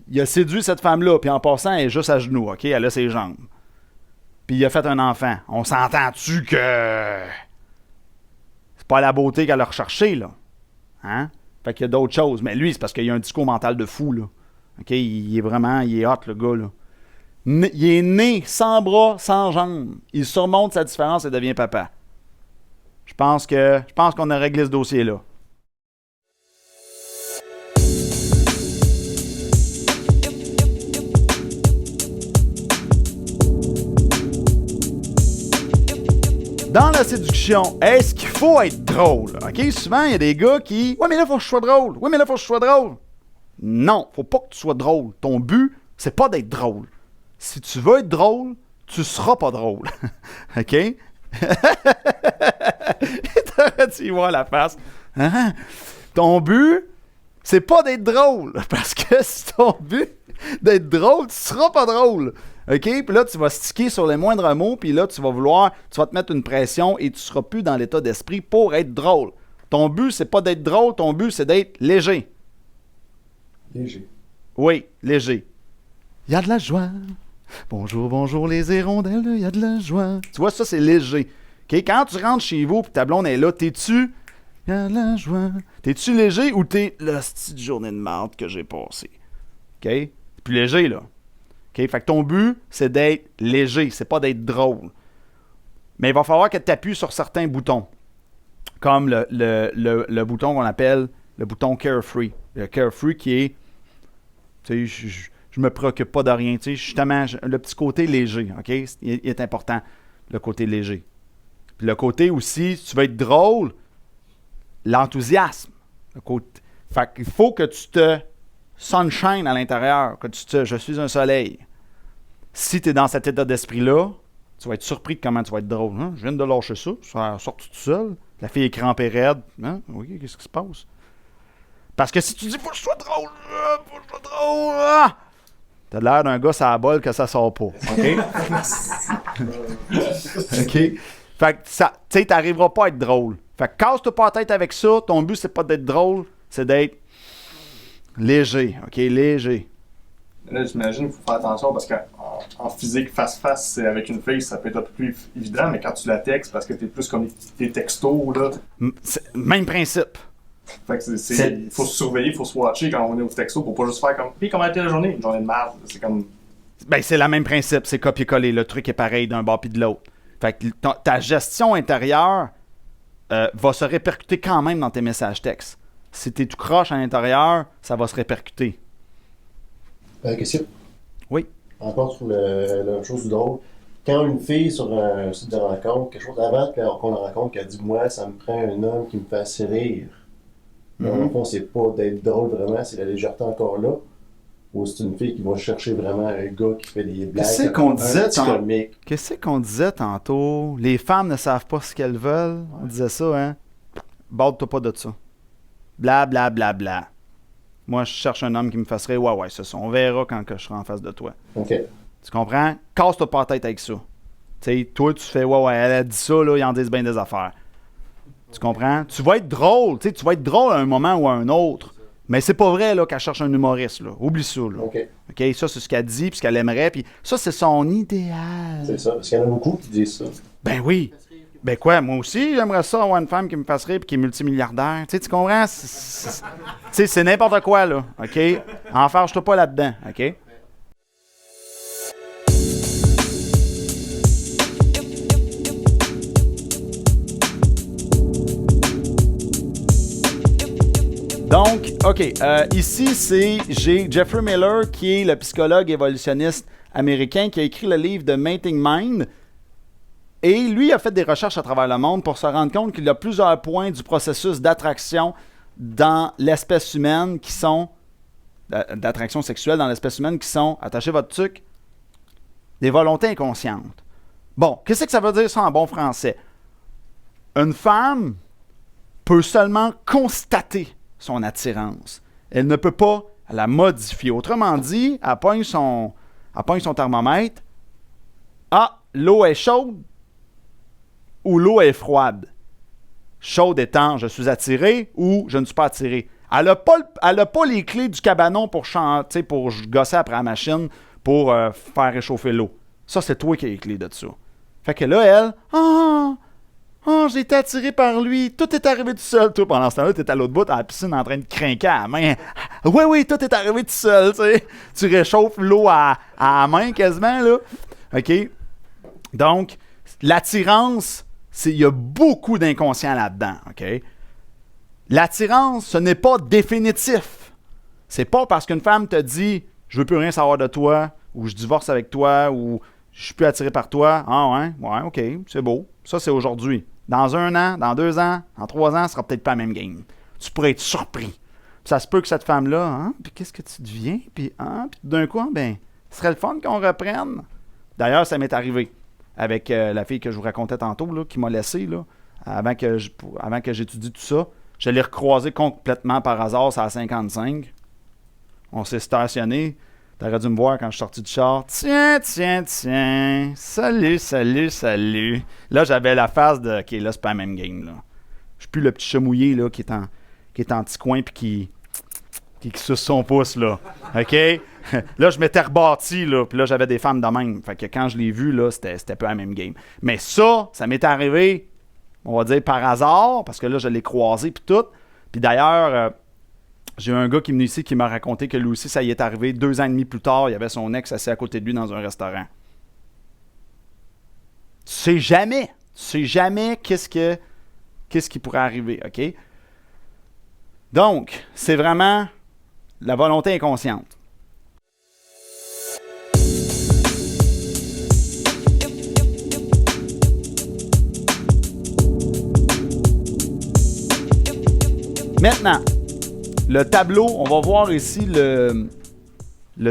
Il a séduit cette femme-là, puis en passant, elle est juste à genoux, OK? Elle a ses jambes. Puis il a fait un enfant. On s'entend-tu que c'est pas la beauté qu'elle a recherchée, là? Hein? Fait qu'il y a d'autres choses. Mais lui, c'est parce qu'il a un discours mental de fou, là. OK? Il est vraiment... Il est hot, le gars, là. Il est né sans bras, sans jambes. Il surmonte sa différence et devient papa. Je pense qu'on a réglé ce dossier-là. Dans la séduction, est-ce qu'il faut être drôle? OK? Souvent, il y a des gars qui... Ouais, mais là, faut que je sois drôle. Ouais, mais là, faut que je sois drôle. Non, faut pas que tu sois drôle. Ton but, c'est pas d'être drôle. Si tu veux être drôle, tu seras pas drôle. OK? T'aurais-tu y voir la face? Hein? Ton but, c'est pas d'être drôle. Parce que si ton but d'être drôle, tu seras pas drôle. OK? Puis là, tu vas sticker sur les moindres mots, puis là, tu vas te mettre une pression et tu seras plus dans l'état d'esprit pour être drôle. Ton but, c'est pas d'être drôle, ton but, c'est d'être léger. Léger. Oui, léger. Il y a de la joie. Bonjour, bonjour les hirondelles, il y a de la joie. Tu vois, ça, c'est léger. OK? Quand tu rentres chez vous, puis ta blonde est là, t'es-tu... Il y a de la joie. T'es-tu léger ou t'es la petite journée de marde que j'ai passée? OK? C'est plus léger, là. OK? Fait que ton but, c'est d'être léger, c'est pas d'être drôle. Mais il va falloir que tu appuies sur certains boutons. Comme le bouton qu'on appelle le bouton Carefree. Le Carefree qui est... Tu sais, je me préoccupe pas de rien. Tu sais, justement, le petit côté léger, OK? Il est important, le côté léger. Puis le côté aussi, si tu veux être drôle, l'enthousiasme. Fait qu'il faut que tu te sunshine à l'intérieur, que je suis un soleil. Si tu es dans cet état d'esprit-là, tu vas être surpris de comment tu vas être drôle. Hein? Je viens de lâcher ça, je suis sorti tout seul. La fille est crampée raide. Hein? Oui, qu'est-ce qui se passe? Parce que si tu dis « faut que je sois drôle, faut que je sois drôle », t'as l'air d'un gars ça bol que ça sort pas. OK? OK? Fait que ça, tu sais, t'arriveras pas à être drôle. Fait que casse-toi pas la tête avec ça. Ton but, c'est pas d'être drôle, c'est d'être léger. OK? Léger. Là, j'imagine qu'il faut faire attention parce qu'en physique, face-face, c'est avec une fille, ça peut être un peu plus évident, mais quand tu la textes, parce que t'es plus comme des textos, là. Même principe. Fait que il faut se surveiller, il faut se watcher quand on est au texto pour pas juste faire comme « Puis comment a été la journée? » Une journée de merde. C'est comme... Ben, c'est le même principe. C'est copier-coller. Le truc est pareil d'un bord puis de l'autre. Fait que ta gestion intérieure va se répercuter quand même dans tes messages textes. Si t'es tout croche à l'intérieur, ça va se répercuter. Question? Oui. Encore sur la chose du drôle. Quand une fille sur un site de rencontre, quelque chose avant qu'on la rencontre, qui a dit « Moi, ça me prend un homme qui me fasse rire. » Dans le fond, c'est pas d'être drôle vraiment, c'est la légèreté encore là. Ou c'est une fille qui va chercher vraiment un gars qui fait des blagues. Qu'est-ce qu'on disait tantôt? Les femmes ne savent pas ce qu'elles veulent. Ouais. On disait ça, hein? Borde-toi pas de ça. Bla, bla, bla, bla. Moi, je cherche un homme qui me fasse rire. Ouais, c'est ça. On verra quand que je serai en face de toi. OK. Tu comprends? Casse-toi pas la tête avec ça. Tu sais, toi, tu fais, ouais, elle a dit ça, là, ils en disent bien des affaires. Tu comprends? Tu vas être drôle. Tu sais, tu vas être drôle à un moment ou à un autre. Mais c'est pas vrai là, qu'elle cherche un humoriste. Là. Oublie ça. Là. OK. Ça, c'est ce qu'elle dit, puis ce qu'elle aimerait. Puis ça, c'est son idéal. C'est ça, parce qu'il y en a beaucoup qui disent ça. Ben oui. Ben quoi, moi aussi, j'aimerais ça avoir une femme qui me fasse rire et qui est multimilliardaire. Tu comprends? C'est n'importe quoi, là. OK? Enfarge-toi pas là-dedans. OK? Donc, OK, ici, j'ai Jeffrey Miller, qui est le psychologue évolutionniste américain, qui a écrit le livre de Mating Mind. Et lui a fait des recherches à travers le monde pour se rendre compte qu'il y a plusieurs points du processus d'attraction dans l'espèce humaine qui sont d'attraction sexuelle dans l'espèce humaine qui sont, attachez votre tuque, des volontés inconscientes. Bon, qu'est-ce que ça veut dire ça en bon français? Une femme peut seulement constater son attirance. Elle ne peut pas la modifier. Autrement dit, elle pogne son thermomètre. Ah, l'eau est chaude ou l'eau est froide? Chaude étant je suis attiré ou je ne suis pas attiré. Elle n'a pas les clés du cabanon pour chanter, pour gosser après la machine pour faire réchauffer l'eau. Ça, c'est toi qui as les clés de ça. Fait que là, elle, j'ai été attiré par lui. Tout est arrivé tout seul. Toi, pendant ce temps-là, tu es à l'autre bout, à la piscine, en train de crinquer à la main. Oui, tout est arrivé tout seul, tu sais. Tu réchauffes l'eau à la main quasiment, là. OK? Donc, l'attirance, il y a beaucoup d'inconscient là-dedans, OK? L'attirance, ce n'est pas définitif. C'est pas parce qu'une femme te dit « Je veux plus rien savoir de toi » ou « Je divorce avec toi » ou « Je suis plus attiré par toi ». Ah ouais, OK, c'est beau. Ça, c'est aujourd'hui. Dans 1 an, dans 2 ans, dans 3 ans, ce sera peut-être pas la même game. Tu pourrais être surpris. Puis ça se peut que cette femme-là, puis qu'est-ce que tu deviens? Puis d'un coup, ce serait le fun qu'on reprenne. D'ailleurs, ça m'est arrivé avec la fille que je vous racontais tantôt, là, qui m'a laissé, là, avant que j'étudie tout ça. Je l'ai recroisé complètement par hasard, c'est à 55. On s'est stationné. T'aurais dû me voir quand je suis sorti du char. Tiens. Salut. Là, j'avais la face de... OK, là, c'est pas la même game, là. Je suis plus le petit chat mouillé, là, qui est en petit coin puis qui suce son pouce, là. OK? Là, je m'étais rebâti, là, puis là, j'avais des femmes de même. Fait que quand je l'ai vu, là, c'était pas la même game. Mais ça m'est arrivé, on va dire, par hasard, parce que là, je l'ai croisé, puis tout. Puis d'ailleurs, j'ai eu un gars qui est venu ici qui m'a raconté que lui aussi, ça y est arrivé. 2 ans et demi plus tard, il y avait son ex assis à côté de lui dans un restaurant. Tu sais jamais qu'est-ce qui pourrait arriver, OK? Donc, c'est vraiment la volonté inconsciente. Maintenant, le tableau, on va voir ici le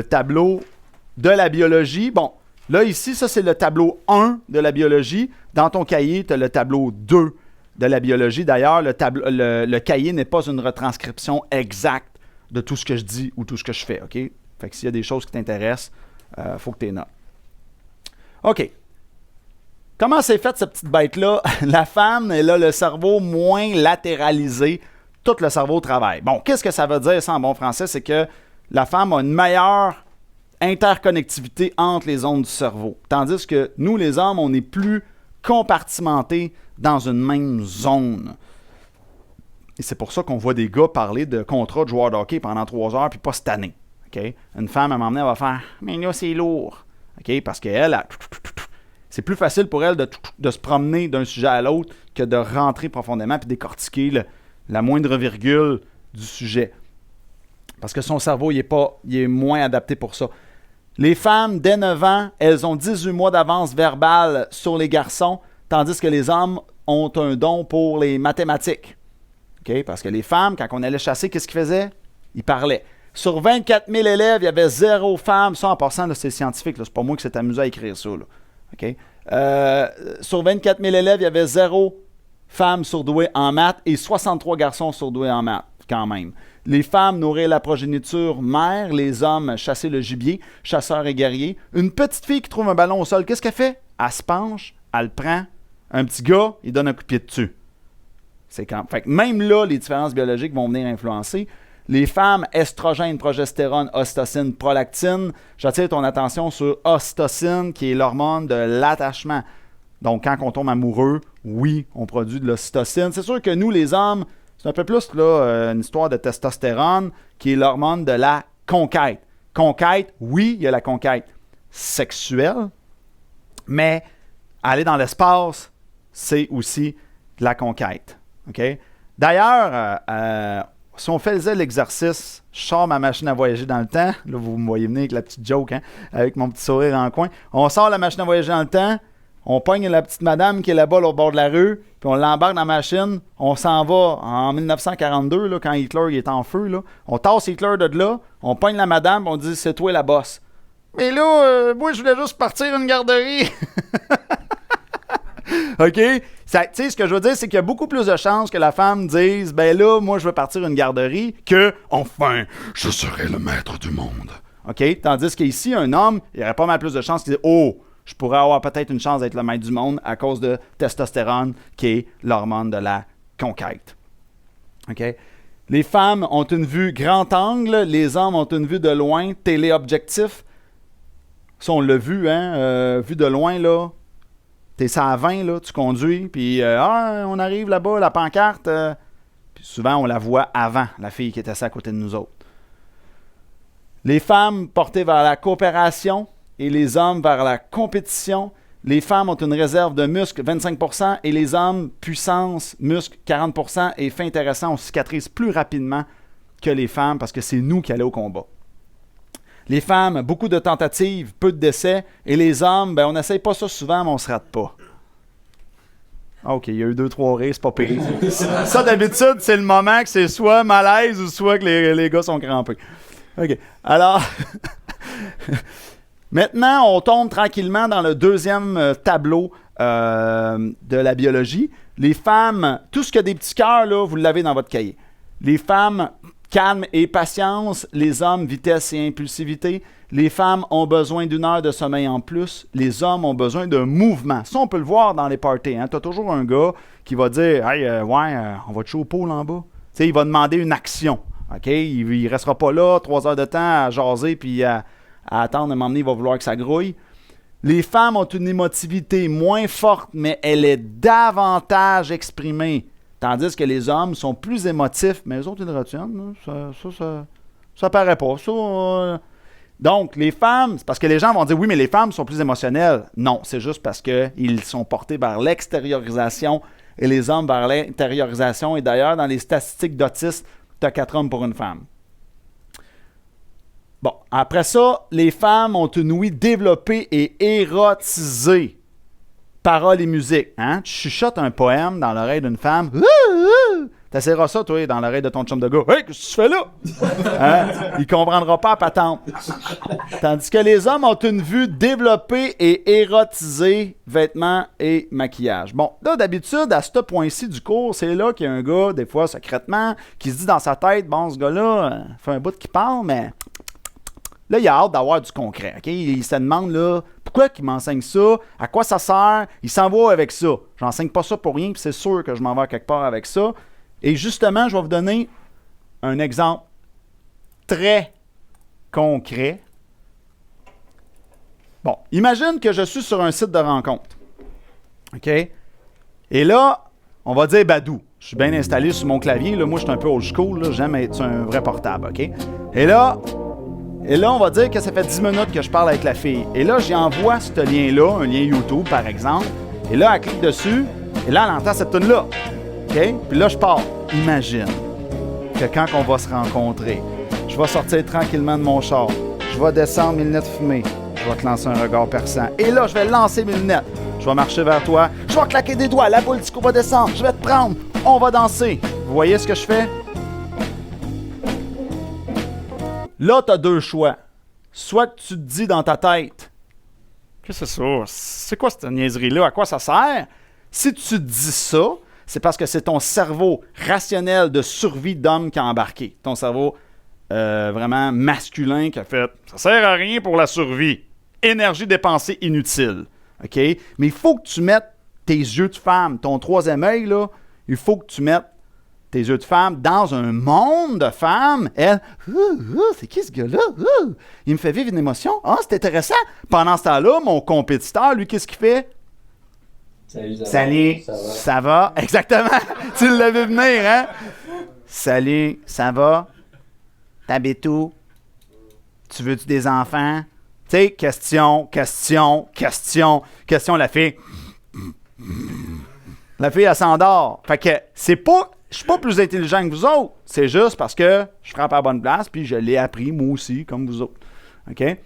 tableau de la biologie. Bon, là ici, ça c'est le tableau 1 de la biologie. Dans ton cahier, tu as le tableau 2 de la biologie. D'ailleurs, le cahier n'est pas une retranscription exacte de tout ce que je dis ou tout ce que je fais, OK? Fait que s'il y a des choses qui t'intéressent, faut que tu les notes. OK. Comment c'est fait cette petite bête-là? La femme, elle a le cerveau moins latéralisé. Tout le cerveau travaille. Bon, qu'est-ce que ça veut dire, ça, en bon français? C'est que la femme a une meilleure interconnectivité entre les zones du cerveau. Tandis que nous, les hommes, on est plus compartimentés dans une même zone. Et c'est pour ça qu'on voit des gars parler de contrat de joueur de hockey pendant 3 heures puis pas cette année. Okay? Une femme, à un moment donné, elle va faire « Mais là, c'est lourd. Okay? » Parce qu'elle, c'est plus facile pour elle de se promener d'un sujet à l'autre que de rentrer profondément puis décortiquer la moindre virgule du sujet. Parce que son cerveau, il est moins adapté pour ça. Les femmes, dès 9 ans, elles ont 18 mois d'avance verbale sur les garçons, tandis que les hommes ont un don pour les mathématiques. Okay? Parce que les femmes, quand on allait chasser, qu'est-ce qu'ils faisaient? Ils parlaient. Sur 24 000 élèves, il y avait 0 femmes. Ça, en passant, là, c'est scientifique. Là, c'est pas moi qui s'est amusé à écrire ça. Là. Okay? Sur 24 000 élèves, il y avait 0 femmes surdouées en maths et 63 garçons surdoués en maths, quand même. Les femmes nourrir la progéniture mère, les hommes chasser le gibier, chasseurs et guerriers. Une petite fille qui trouve un ballon au sol, qu'est-ce qu'elle fait? Elle se penche, elle le prend. Un petit gars, il donne un coup de pied dessus. Fait que même là, les différences biologiques vont venir influencer. Les femmes, estrogène, progestérone, ocytocine, prolactine. J'attire ton attention sur ocytocine, qui est l'hormone de l'attachement. Donc, quand on tombe amoureux, oui, on produit de l'ocytocine. C'est sûr que nous, les hommes, c'est un peu plus là, une histoire de testostérone, qui est l'hormone de la conquête. Conquête, oui, il y a la conquête sexuelle, mais aller dans l'espace, c'est aussi de la conquête. Okay? D'ailleurs, si on faisait l'exercice, je sors ma machine à voyager dans le temps, là vous me voyez venir avec la petite joke, hein, avec mon petit sourire en coin, on sort la machine à voyager dans le temps, On pogne la petite madame qui est là-bas au bord de la rue, puis on l'embarque dans la machine, on s'en va en 1942, là, quand Hitler il est en feu. Là. On tasse Hitler de là, on pogne la madame, on dit c'est toi la boss. Mais là, moi je voulais juste partir une garderie. OK? Tu sais, ce que je veux dire, c'est qu'il y a beaucoup plus de chances que la femme dise ben là, moi je veux partir une garderie que enfin, je serai le maître du monde. OK? Tandis qu'ici, un homme, il y aurait pas mal plus de chances qu'il dise oh, je pourrais avoir peut-être une chance d'être le maître du monde à cause de testostérone, qui est l'hormone de la conquête. OK? Les femmes ont une vue grand angle, les hommes ont une vue de loin, téléobjectif. Ça, on l'a vu, hein? Vue de loin, là. T'es ça à 20, là, tu conduis, puis on arrive là-bas, la pancarte. Puis souvent, on la voit avant, la fille qui est assise à côté de nous autres. Les femmes portées vers la coopération et les hommes vers la compétition. Les femmes ont une réserve de muscles 25% et les hommes, puissance, muscles 40% et fait intéressant, on cicatrise plus rapidement que les femmes parce que c'est nous qui allons au combat. Les femmes, beaucoup de tentatives, peu de décès. Et les hommes, ben on n'essaye pas ça souvent, mais on ne se rate pas. OK, il y a eu 2-3 rires, c'est pas pire. Ça, d'habitude, c'est le moment que c'est soit malaise ou soit que les gars sont crampés. OK. Alors, maintenant, on tombe tranquillement dans le deuxième tableau de la biologie. Les femmes, tout ce qui a des petits cœurs, là, vous l'avez dans votre cahier. Les femmes, calme et patience. Les hommes, vitesse et impulsivité. Les femmes ont besoin d'1 heure de sommeil en plus. Les hommes ont besoin de mouvement. Ça, on peut le voir dans les parties. Hein? Tu as toujours un gars qui va dire « Hey, on va te chaud au pôle en bas. » Tu sais, il va demander une action. OK? Il ne restera pas là 3 heures de temps à jaser puis à attendre. À un moment donné, il va vouloir que ça grouille. Les femmes ont une émotivité moins forte, mais elle est davantage exprimée. Tandis que les hommes sont plus émotifs, mais eux autres, ils le retiennent. Ça paraît pas. Donc, les femmes, c'est parce que les gens vont dire oui, mais les femmes sont plus émotionnelles. Non, c'est juste parce qu'ils sont portés vers l'extériorisation et les hommes vers l'intériorisation. Et d'ailleurs, dans les statistiques d'autistes, tu as 4 hommes pour une femme. Bon, après ça, les femmes ont une ouïe développée et érotisée. Paroles et musique. Hein? Tu chuchotes un poème dans l'oreille d'une femme. T'essaieras ça, toi, dans l'oreille de ton chum de gars. Hey, qu'est-ce que tu fais là? Hein? Il comprendra pas à patente. Tandis que les hommes ont une vue développée et érotisée, vêtements et maquillage. Bon, là, d'habitude, à ce point-ci du cours, c'est là qu'il y a un gars, des fois, secrètement, qui se dit dans sa tête, bon, ce gars-là, fait un bout qui parle, mais là, il a hâte d'avoir du concret. Okay? Il se demande, là, pourquoi il m'enseigne ça? À quoi ça sert? Il s'en va avec ça. J'enseigne pas ça pour rien, puis c'est sûr que je m'en vais quelque part avec ça. Et justement, je vais vous donner un exemple très concret. Bon, imagine que je suis sur un site de rencontre. OK? Et là, on va dire Badou. Je suis bien installé sur mon clavier. Là, moi, je suis un peu old school. Là. J'aime être sur un vrai portable. OK? Et là, on va dire que ça fait 10 minutes que je parle avec la fille. Et là, j'y envoie ce lien-là, un lien YouTube, par exemple. Et là, elle clique dessus. Et là, elle entend cette tune-là. OK? Puis là, je pars. Imagine que quand on va se rencontrer, je vais sortir tranquillement de mon char. Je vais descendre mes lunettes fumées. Je vais te lancer un regard perçant. Et là, je vais lancer mes lunettes. Je vais marcher vers toi. Je vais claquer des doigts. La boule disco va descendre. Je vais te prendre. On va danser. Vous voyez ce que je fais? Là, tu as 2 choix. Soit que tu te dis dans ta tête, qu'est-ce que c'est ça? C'est quoi cette niaiserie-là? À quoi ça sert? Si tu te dis ça, c'est parce que c'est ton cerveau rationnel de survie d'homme qui a embarqué. Ton cerveau vraiment masculin qui a fait « ça sert à rien pour la survie. Énergie dépensée inutile. » OK? Mais il faut que tu mettes tes yeux de femme, ton 3e œil, là, il faut que tu mettes tes yeux de femme dans un monde de femmes. Elle, c'est qui ce gars-là? Il me fait vivre une émotion. Ah, c'est intéressant. Pendant ce temps-là, mon compétiteur, lui, qu'est-ce qu'il fait? Salut, ça va? Exactement. Tu l'avais venir, hein? Salut, ça va? T'habites où? Tu veux-tu des enfants? Tu sais, question, la fille. La fille, elle s'endort. Fait que c'est pas... Je suis pas plus intelligent que vous autres. C'est juste parce que je frappe à la bonne place puis je l'ai appris, moi aussi, comme vous autres. OK? Fait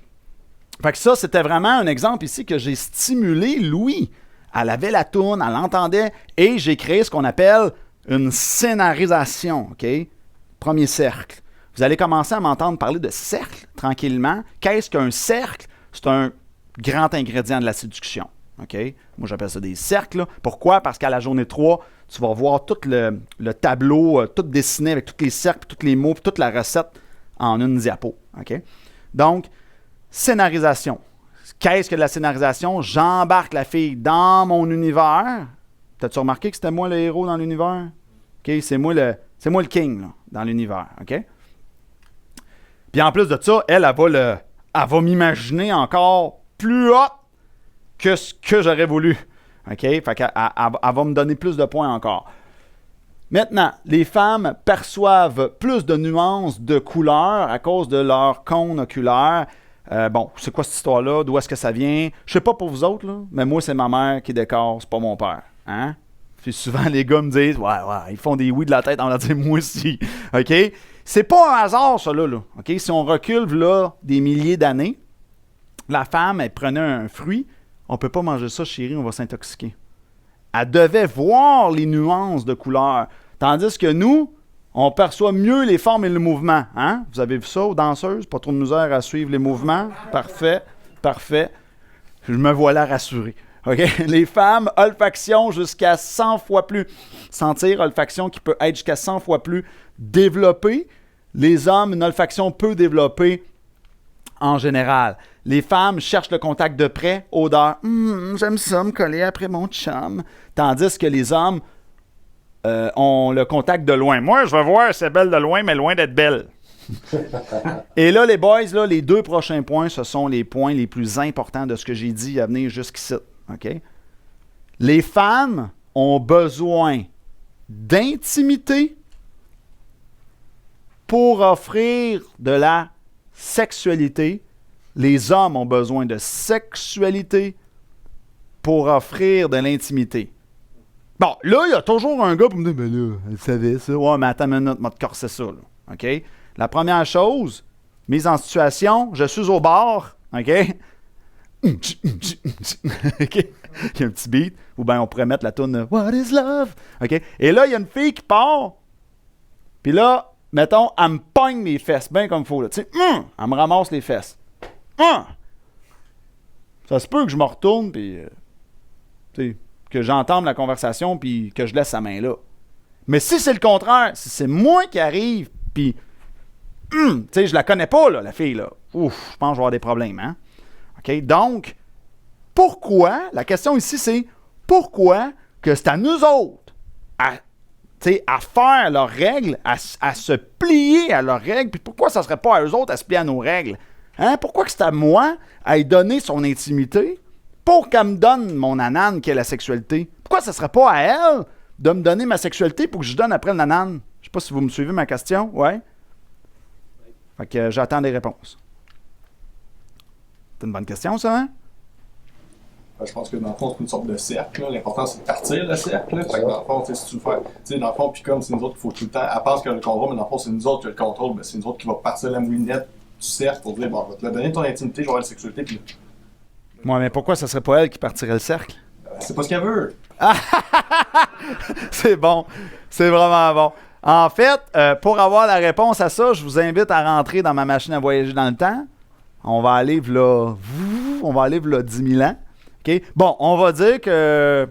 que ça, c'était vraiment un exemple ici que j'ai stimulé Louis. Elle avait la toune, elle l'entendait, et j'ai créé ce qu'on appelle une scénarisation, OK? Premier cercle. Vous allez commencer à m'entendre parler de cercle, tranquillement. Qu'est-ce qu'un cercle? C'est un grand ingrédient de la séduction, OK? Moi, j'appelle ça des cercles, là. Pourquoi? Parce qu'à la journée 3, tu vas voir tout le tableau, tout dessiné avec tous les cercles, tous les mots, toute la recette en une diapo, OK? Donc, scénarisation. Qu'est-ce que de la scénarisation? J'embarque la fille dans mon univers. T'as-tu remarqué que c'était moi le héros dans l'univers? OK? C'est moi le king là, dans l'univers. OK? Puis en plus de ça, elle va m'imaginer encore plus haut que ce que j'aurais voulu. OK? Fait qu'elle va me donner plus de points encore. Maintenant, les femmes perçoivent plus de nuances de couleurs à cause de leur cône oculaire. Bon, c'est quoi cette histoire-là? D'où est-ce que ça vient? Je sais pas pour vous autres, là, mais moi, c'est ma mère qui décore, c'est pas mon père. Hein? Puis souvent, les gars me disent, ouais, ils font des oui de la tête en leur disant, moi aussi. OK? C'est pas un hasard, ça, là. OK? Si on recule, là, des milliers d'années, la femme, elle prenait un fruit, on peut pas manger ça, chérie, on va s'intoxiquer. Elle devait voir les nuances de couleurs. Tandis que nous, on perçoit mieux les formes et le mouvement. Hein? Vous avez vu ça aux danseuses? Pas trop de misère à suivre les mouvements? Parfait. Je me voilà rassuré. Okay? Les femmes, olfaction jusqu'à 100 fois plus. Sentir, olfaction qui peut être jusqu'à 100 fois plus développée. Les hommes, une olfaction peu développée en général. Les femmes cherchent le contact de près, odeur. J'aime ça me coller après mon chum. Tandis que les hommes ont le contact de loin. Moi, je veux voir, c'est belle de loin, mais loin d'être belle. Et là, les boys, là, les 2 prochains points, ce sont les points les plus importants de ce que j'ai dit à venir jusqu'ici. Okay? Les femmes ont besoin d'intimité pour offrir de la sexualité. Les hommes ont besoin de sexualité pour offrir de l'intimité. Bon, là, il y a toujours un gars pour me dire, ben là, elle savait ça. Ouais, mais attends une minute, m'a corser ça, là. OK? La première chose, mise en situation, je suis au bar, OK? OK? Il y a un petit beat, ou bien on pourrait mettre la toune What is love? OK? Et là, il y a une fille qui part, puis là, mettons, elle me pogne les fesses, bien comme il faut, là. Tu sais, elle me ramasse les fesses. Ça se peut que je me retourne, puis, tu sais, que j'entende la conversation, puis que je laisse sa main là. Mais si c'est le contraire, si c'est moi qui arrive, puis, tu sais, je la connais pas, là, la fille, là. Ouf, je pense que je vais avoir des problèmes, hein? OK? Donc, pourquoi, la question ici, c'est pourquoi que c'est à nous autres à faire leurs règles, à se plier à leurs règles, puis pourquoi ça serait pas à eux autres à se plier à nos règles? Hein? Pourquoi que c'est à moi à lui donner son intimité pour qu'elle me donne mon anane qui est la sexualité? Pourquoi ça serait pas à elle de me donner ma sexualité pour que je donne après le nanane? Je sais pas si vous me suivez ma question, ouais? Fait que j'attends des réponses. C'est une bonne question, ça, hein? Je pense que dans le fond, c'est une sorte de cercle. Là. L'important, c'est de partir le cercle. Là. Fait que dans le fond, si tu veux faire. Tu sais, dans le fond, puis comme c'est nous autres qu'il faut tout le temps. Elle pense qu'il y a le contrôle, mais dans le fond, c'est nous autres qui a le contrôle. Ben, c'est nous autres qui va partir la moulinette du cercle pour dire, bon, je vais te donner ton intimité, je vais avoir la sexualité. Puis... Ouais, mais pourquoi ça serait pas elle qui partirait le cercle? C'est pas ce qu'elle veut. C'est bon. C'est vraiment bon. En fait, pour avoir la réponse à ça, je vous invite à rentrer dans ma machine à voyager dans le temps. On va aller v'là 10 000 ans. Okay? Bon, on va dire que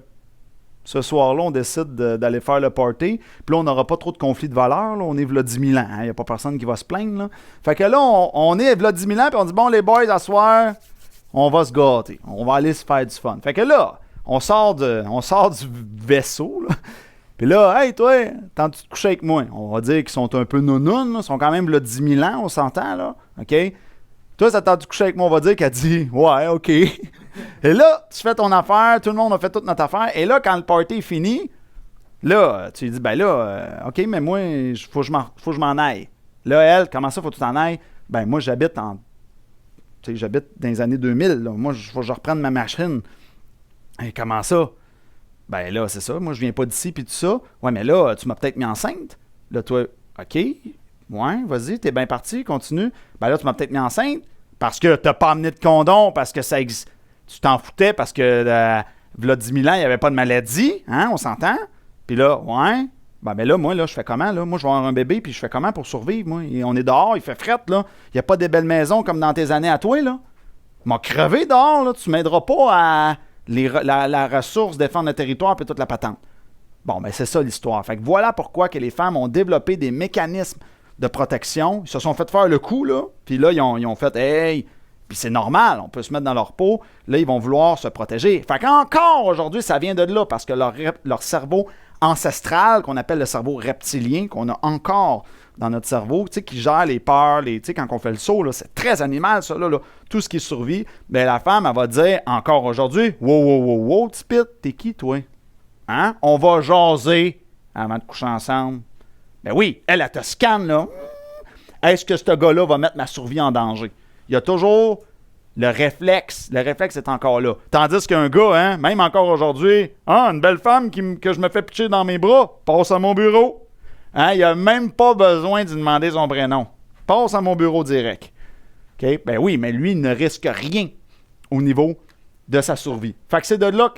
ce soir-là, on décide d'aller faire le party. Puis là, on n'aura pas trop de conflits de valeurs. Là. On est v'là 10 000 ans. Il n'y a pas personne qui va se plaindre. Là. Fait que là, on est v'là 10 000 ans. Puis on dit, bon, les boys, à soir, on va se gâter. On va aller se faire du fun. Fait que là, on sort du vaisseau. Là. Puis là, hey, toi, tentes-tu de coucher avec moi? On va dire qu'ils sont un peu nounounes. Ils sont quand même v'là 10 000 ans, on s'entend. Là. OK? Toi, ça tente de coucher avec moi? On va dire qu'elle dit, ouais, OK. Et là, tu fais ton affaire, tout le monde a fait toute notre affaire. Et là, quand le party est fini, là, tu lui dis, ben là, OK, mais moi, faut que je m'en aille. Là, elle, comment ça, faut que tu t'en ailles? Ben, moi, j'habite dans les années 2000. Là. Moi, faut que je reprenne ma machine. Et comment ça? Ben là, c'est ça. Moi, je viens pas d'ici, puis tout ça. Ouais, mais là, tu m'as peut-être mis enceinte. Là, toi, OK. Ouais, vas-y, t'es bien parti, continue. Ben là, tu m'as peut-être mis enceinte parce que t'as pas amené de condom, parce que ça existe. Tu t'en foutais parce que V'là 10 000 ans, il n'y avait pas de maladie, hein, on s'entend? Puis là, ouais, ben là, moi, là, je fais comment, là? Moi, je vais avoir un bébé, puis je fais comment pour survivre, moi? Et on est dehors, il fait frette, là. Il n'y a pas des belles maisons comme dans tes années à toi, là. M'a crevé dehors, là. Tu m'aideras pas à la ressource, défendre le territoire, puis toute la patente. Bon, ben c'est ça l'histoire. Fait que voilà pourquoi que les femmes ont développé des mécanismes de protection. Ils se sont fait faire le coup, là. Puis là, ils ont fait, hey, puis c'est normal, on peut se mettre dans leur peau. Là, ils vont vouloir se protéger. Fait qu'encore aujourd'hui, ça vient de là, parce que leur cerveau ancestral, qu'on appelle le cerveau reptilien, qu'on a encore dans notre cerveau, tu sais, qui gère les peurs, tu sais, quand on fait le saut, là, c'est très animal, ça, là, tout ce qui survit. Ben la femme, elle va dire, encore aujourd'hui, wow, Tipit, t'es qui, toi? Hein? On va jaser avant de coucher ensemble. Ben oui, elle te scanne, là. Est-ce que ce gars-là va mettre ma survie en danger? Il y a toujours le réflexe. Le réflexe est encore là. Tandis qu'un gars, hein, même encore aujourd'hui, une belle femme que je me fais pitcher dans mes bras, passe à mon bureau. Hein, il n'a même pas besoin de demander son prénom. Passe à mon bureau direct. OK? Ben oui, mais lui, il ne risque rien au niveau de sa survie. Fait que c'est de là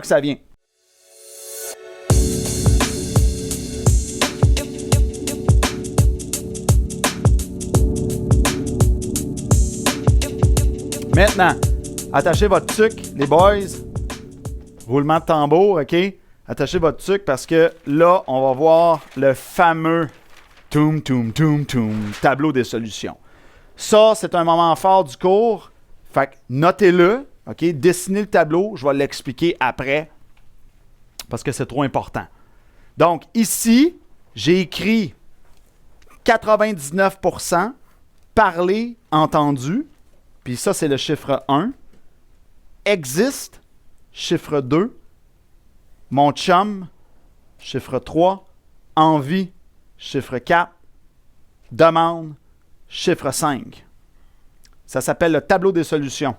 que ça vient. Maintenant, attachez votre tuque, les boys. Roulement de tambour, OK? Attachez votre tuque parce que là, on va voir le fameux tableau des solutions. Ça, c'est un moment fort du cours. Fait que notez-le, OK? Dessinez le tableau. Je vais l'expliquer après parce que c'est trop important. Donc, ici, j'ai écrit 99% parlé, entendu. Puis ça, c'est le chiffre 1. Existe, chiffre 2. Mon chum, chiffre 3. Envie, chiffre 4. Demande, chiffre 5. Ça s'appelle le tableau des solutions.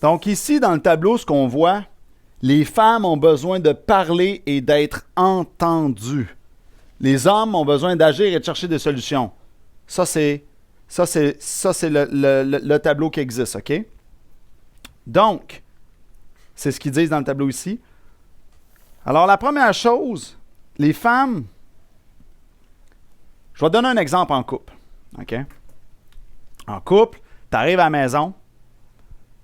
Donc ici, dans le tableau, ce qu'on voit, les femmes ont besoin de parler et d'être entendues. Les hommes ont besoin d'agir et de chercher des solutions. Ça, c'est le tableau qui existe, OK? Donc, c'est ce qu'ils disent dans le tableau ici. Alors, la première chose, les femmes... Je vais te donner un exemple en couple, OK? En couple, tu arrives à la maison,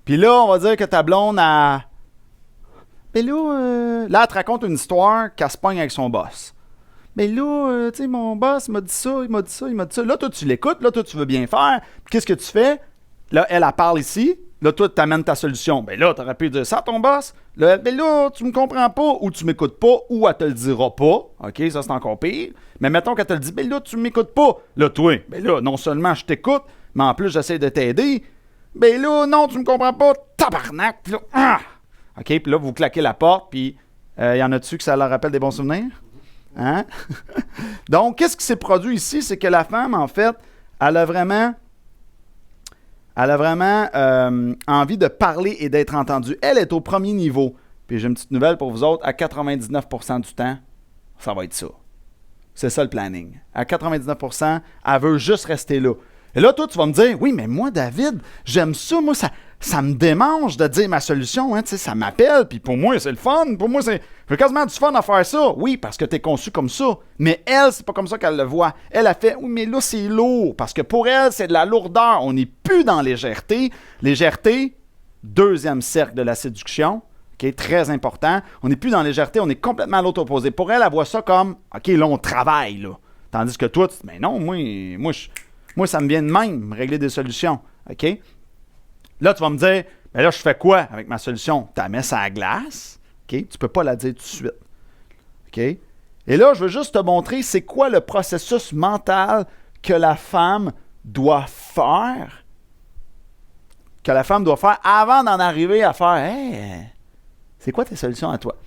puis là, on va dire que ta blonde a... Mais là, elle te raconte une histoire qu'elle se pogne avec son boss. Mais là, tu sais, mon boss m'a dit ça, il m'a dit ça, il m'a dit ça. Là, toi, tu l'écoutes, là, toi, tu veux bien faire. Puis qu'est-ce que tu fais? Là, elle parle ici. Là, toi, tu amènes ta solution. Ben là, tu aurais pu dire ça à ton boss. Là, ben là, tu me comprends pas, ou tu m'écoutes pas, ou elle te le dira pas. OK, ça, c'est encore pire. Mais mettons qu'elle te le dit, ben là, tu m'écoutes pas. Là, toi, ben là, non seulement je t'écoute, mais en plus, j'essaie de t'aider. Ben là, non, tu me comprends pas. Tabarnak, là. Ah! OK, puis là, vous claquez la porte, puis y en a-tu que ça leur rappelle des bons souvenirs? Hein? Donc, qu'est-ce qui s'est produit ici? C'est que la femme, en fait, elle a vraiment envie de parler et d'être entendue. Elle est au premier niveau. Puis j'ai une petite nouvelle pour vous autres. À 99% du temps, ça va être ça. C'est ça le planning. À 99%, elle veut juste rester là. Et là, toi, tu vas me dire, oui, mais moi, David, j'aime ça. Moi, ça me démange de dire ma solution. Hein, ça m'appelle. Puis pour moi, c'est le fun. Pour moi, j'ai quasiment du fun à faire ça. Oui, parce que tu es conçu comme ça. Mais elle, c'est pas comme ça qu'elle le voit. Elle a fait, oui, mais là, c'est lourd. Parce que pour elle, c'est de la lourdeur. On n'est plus dans légèreté. Légèreté, deuxième cercle de la séduction. Okay, très important. On n'est plus dans légèreté. On est complètement à l'autre opposé. Pour elle, elle voit ça comme, OK, là, on travaille. Là. Tandis que toi, tu dis, mais non, moi, ça me vient de même, régler des solutions. OK? Là, tu vas me dire, ben là, je fais quoi avec ma solution? Tu la mets à la glace. OK? Tu ne peux pas la dire tout de suite. OK? Et là, je veux juste te montrer c'est quoi le processus mental que la femme doit faire. Que la femme doit faire avant d'en arriver à faire, hey, c'est quoi tes solutions à toi?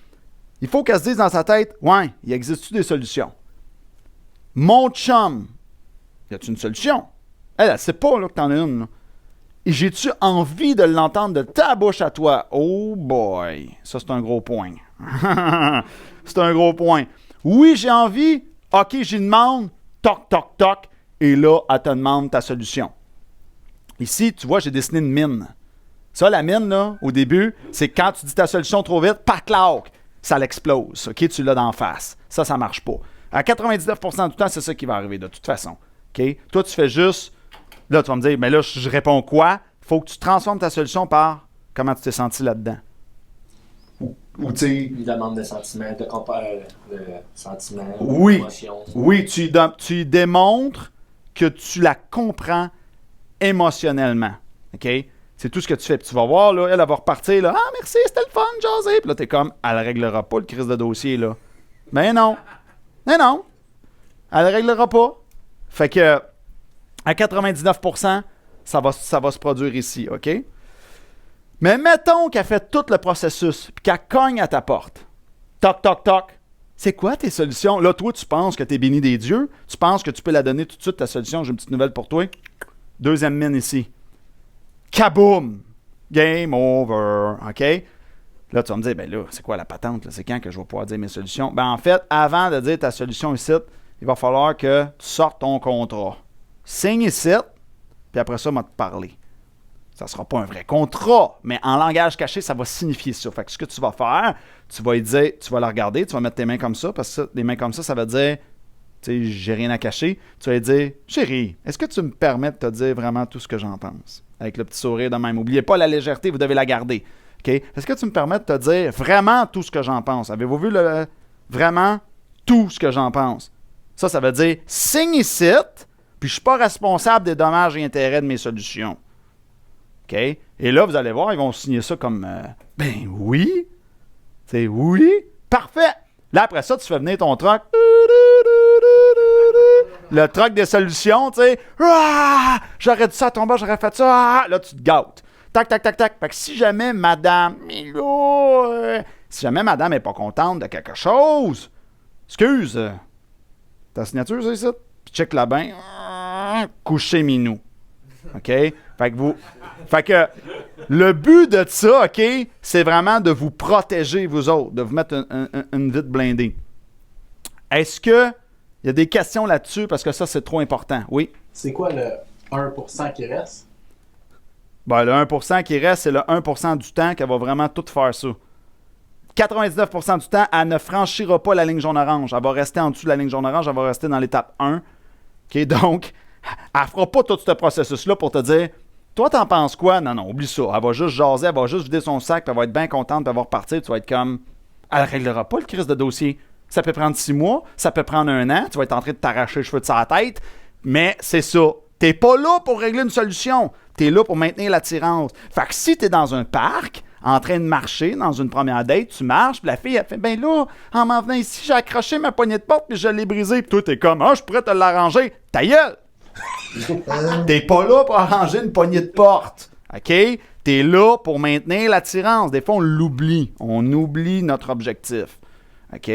Il faut qu'elle se dise dans sa tête, ouais, il existe-tu des solutions? Mon chum, y a-tu une solution? Elle ne sait pas là, que t'en as une. Là. Et j'ai-tu envie de l'entendre de ta bouche à toi? Oh boy! Ça, c'est un gros point. C'est un gros point. Oui, j'ai envie. OK, j'y demande. Toc, toc, toc. Et là, elle te demande ta solution. Ici, tu vois, j'ai dessiné une mine. Ça, la mine, là, au début, c'est quand tu dis ta solution trop vite, paclac, ça l'explose. OK, tu l'as d'en face. Ça ne marche pas. À 99% du temps, c'est ça qui va arriver de toute façon. OK? Toi, tu fais juste... Là, tu vas me dire, mais là, je réponds quoi? Il faut que tu transformes ta solution par comment tu t'es senti là-dedans. Ou tu sais... Une demande de sentiments, de sentiments, oui, d'émotions. Oui, tu démontres que tu la comprends émotionnellement. OK? C'est tout ce que tu fais. Puis tu vas voir, là, elle va repartir, là, « Ah, merci, c'était le fun, jaser. » Puis là, t'es comme, elle ne réglera pas le crise de dossier, là. Ben non. Mais non. Elle ne réglera pas. Fait que, à 99%, ça va se produire ici, OK? Mais mettons qu'elle fait tout le processus, puis qu'elle cogne à ta porte. Toc, toc, toc. C'est quoi tes solutions? Là, toi, tu penses que tu es béni des dieux. Tu penses que tu peux la donner tout de suite, ta solution. J'ai une petite nouvelle pour toi. Deuxième mine ici. Kaboom! Game over. OK? Là, tu vas me dire, ben là, c'est quoi la patente? Là? C'est quand que je vais pouvoir dire mes solutions? Ben en fait, avant de dire ta solution ici, il va falloir que tu sortes ton contrat. Signe ici, puis après ça, on va te parler. Ça ne sera pas un vrai contrat, mais en langage caché, ça va signifier ça. Fait que ce que tu vas faire, tu vas lui dire, tu vas la regarder, tu vas mettre tes mains comme ça, parce que les mains comme ça veut dire, tu sais, j'ai rien à cacher. Tu vas lui dire, chérie, est-ce que tu me permets de te dire vraiment tout ce que j'en pense? Avec le petit sourire de même. N'oubliez pas la légèreté, vous devez la garder. Okay? Est-ce que tu me permets de te dire vraiment tout ce que j'en pense? Avez-vous vu vraiment tout ce que j'en pense? Ça veut dire, signe ici, puis je ne suis pas responsable des dommages et intérêts de mes solutions. OK? Et là, vous allez voir, ils vont signer ça comme, ben oui. C'est oui. Parfait. Là, après ça, tu fais venir ton truck. Le truck des solutions, tu sais. Ah, j'aurais dit ça à ton bas, j'aurais fait ça. Là, tu te gâtes. Tac, tac, tac, tac. Fait que si jamais madame, si jamais madame n'est pas contente de quelque chose, excuse, ta signature, c'est ça? Puis check la bain. Coucher minou. OK? Fait que le but de ça, OK, c'est vraiment de vous protéger, vous autres, de vous mettre une vitre blindée. Est-ce que il y a des questions là-dessus? Parce que ça, c'est trop important. Oui? C'est quoi le 1% qui reste? Ben, le 1% qui reste, c'est le 1% du temps qu'elle va vraiment tout faire ça. 99% du temps, elle ne franchira pas la ligne jaune-orange. Elle va rester en dessous de la ligne jaune-orange, elle va rester dans l'étape 1. OK, donc, elle ne fera pas tout ce processus-là pour te dire « Toi, t'en penses quoi? » Non, oublie ça. Elle va juste jaser, elle va juste vider son sac, puis elle va être bien contente, puis elle va repartir. Tu vas être comme « Elle ne réglera pas le crise de dossier. Ça peut prendre 6 mois, ça peut prendre 1 an, tu vas être en train de t'arracher les cheveux de sa tête, mais c'est ça. T'es pas là pour régler une solution. T'es là pour maintenir l'attirance. Fait que si t'es dans un parc, en train de marcher dans une première date, tu marches, puis la fille, elle fait « Ben là, en m'en venant ici, j'ai accroché ma poignée de porte, puis je l'ai brisée. » Puis toi, t'es comme « Ah, je pourrais te l'arranger. » Ta gueule! T'es pas là pour arranger une poignée de porte. OK? T'es là pour maintenir l'attirance. Des fois, on l'oublie. On oublie notre objectif. OK?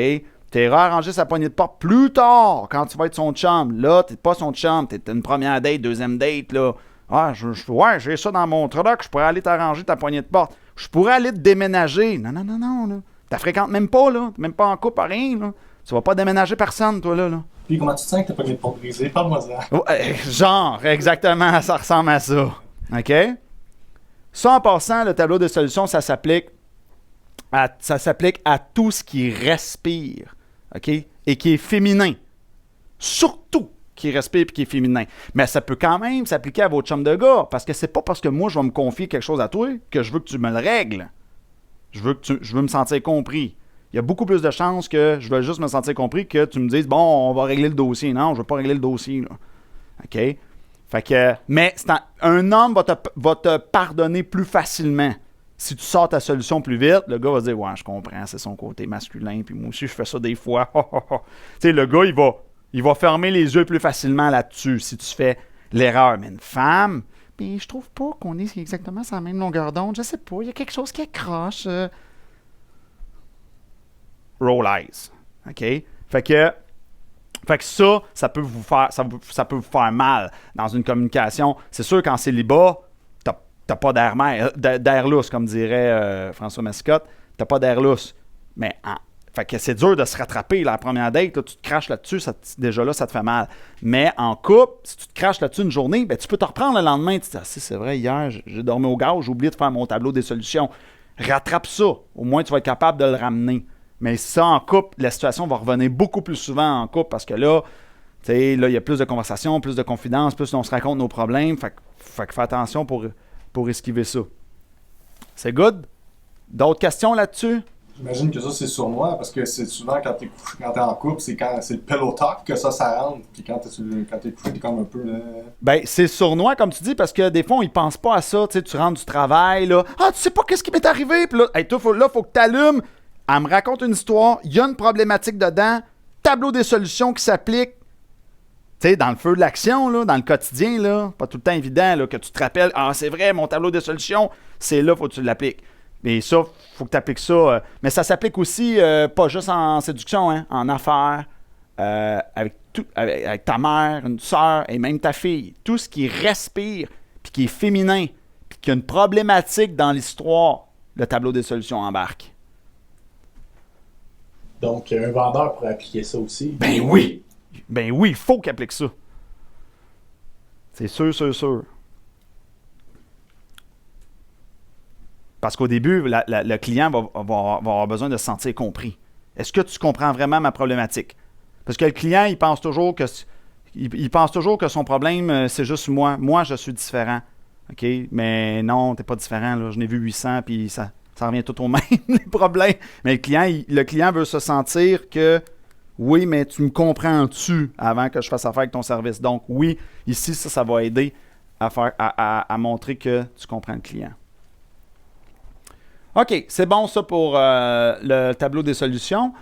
T'es arranger sa poignée de porte plus tard, quand tu vas être son chum. Là, t'es pas son chum. T'es une première date, deuxième date, là. Ah, ouais, j'ai ça dans mon truck. Je pourrais aller t'arranger ta poignée de porte. Je pourrais aller te déménager. Non, là. T'as fréquentes même pas, là. T'es même pas en couple, rien, là. Tu vas pas déménager personne, toi, là. Puis comment tu te sens que t'as pas de porte brisée? Parle-moi ça. Genre, exactement, ça ressemble à ça. OK? Ça, en passant, le tableau de solutions, ça s'applique à tout ce qui respire, OK? Et qui est féminin. Surtout qui respire et qui est féminin. Mais ça peut quand même s'appliquer à votre chum de gars, parce que c'est pas parce que moi, je vais me confier quelque chose à toi que je veux que tu me le règles. Je veux me sentir compris. Il y a beaucoup plus de chances que je veux juste me sentir compris que tu me dises « Bon, on va régler le dossier. » Non, je veux pas régler le dossier, là. OK? Fait que, mais un homme va te pardonner plus facilement. Si tu sors ta solution plus vite, le gars va dire « Ouais, je comprends, c'est son côté masculin, puis moi aussi, je fais ça des fois. » Tu sais, le gars, il va fermer les yeux plus facilement là-dessus si tu fais l'erreur. Mais une femme, puis je trouve pas qu'on est exactement sur la même longueur d'onde. Je sais pas, il y a quelque chose qui accroche. Roll eyes. OK? Fait que ça peut vous faire mal dans une communication. C'est sûr qu'en célibat, t'as pas d'air lousse, comme dirait François Mascotte. T'as pas d'air lousse. Mais fait que c'est dur de se rattraper la première date. Là, tu te craches là-dessus, déjà là, ça te fait mal. Mais en couple, si tu te craches là-dessus une journée, ben, tu peux te reprendre le lendemain. Tu te dis, ah, c'est vrai, hier, j'ai dormi au gaz, j'ai oublié de faire mon tableau des solutions. Rattrape ça. Au moins, tu vas être capable de le ramener. Mais ça, en couple, la situation va revenir beaucoup plus souvent en couple parce que là, tu sais, là, il y a plus de conversations, plus de confidences, plus on se raconte nos problèmes. Fait que fais attention pour esquiver ça. C'est good? D'autres questions là-dessus? J'imagine que ça, c'est sournois, parce que c'est souvent quand t'es en couple, c'est le pillow talk que ça rentre. Puis quand t'es couché, t'es comme un peu là. Ben, c'est sournois, comme tu dis, parce que des fois, ils pensent pas à ça. Tu sais, tu rentres du travail, là. Ah, tu sais pas qu'est-ce qui m'est arrivé? Puis là, hey, toi, faut que t'allumes. Elle me raconte une histoire, il y a une problématique dedans, tableau des solutions qui s'applique. Tu sais, dans le feu de l'action, là, dans le quotidien, là, pas tout le temps évident là, que tu te rappelles, ah, c'est vrai, mon tableau des solutions, c'est là, faut que tu l'appliques. Mais ça, faut que tu appliques ça. Mais ça s'applique aussi, pas juste en séduction, hein, en affaires, avec ta mère, une soeur et même ta fille. Tout ce qui respire, puis qui est féminin, puis qui a une problématique dans l'histoire, le tableau des solutions embarque. Donc, un vendeur pourrait appliquer ça aussi. Ben oui! Ben oui, il faut qu'il applique ça. C'est sûr. Parce qu'au début, le client va avoir besoin de se sentir compris. Est-ce que tu comprends vraiment ma problématique? Parce que le client, il pense toujours que son problème, c'est juste moi. Moi, je suis différent. OK? Mais non, t'es pas différent. Là. Je n'ai vu 800, puis ça revient tout au même, les problèmes. Mais le client veut se sentir que, oui, mais tu me comprends-tu avant que je fasse affaire avec ton service? Donc, oui, ici, ça va aider à montrer que tu comprends le client. OK, c'est bon ça pour le tableau des solutions.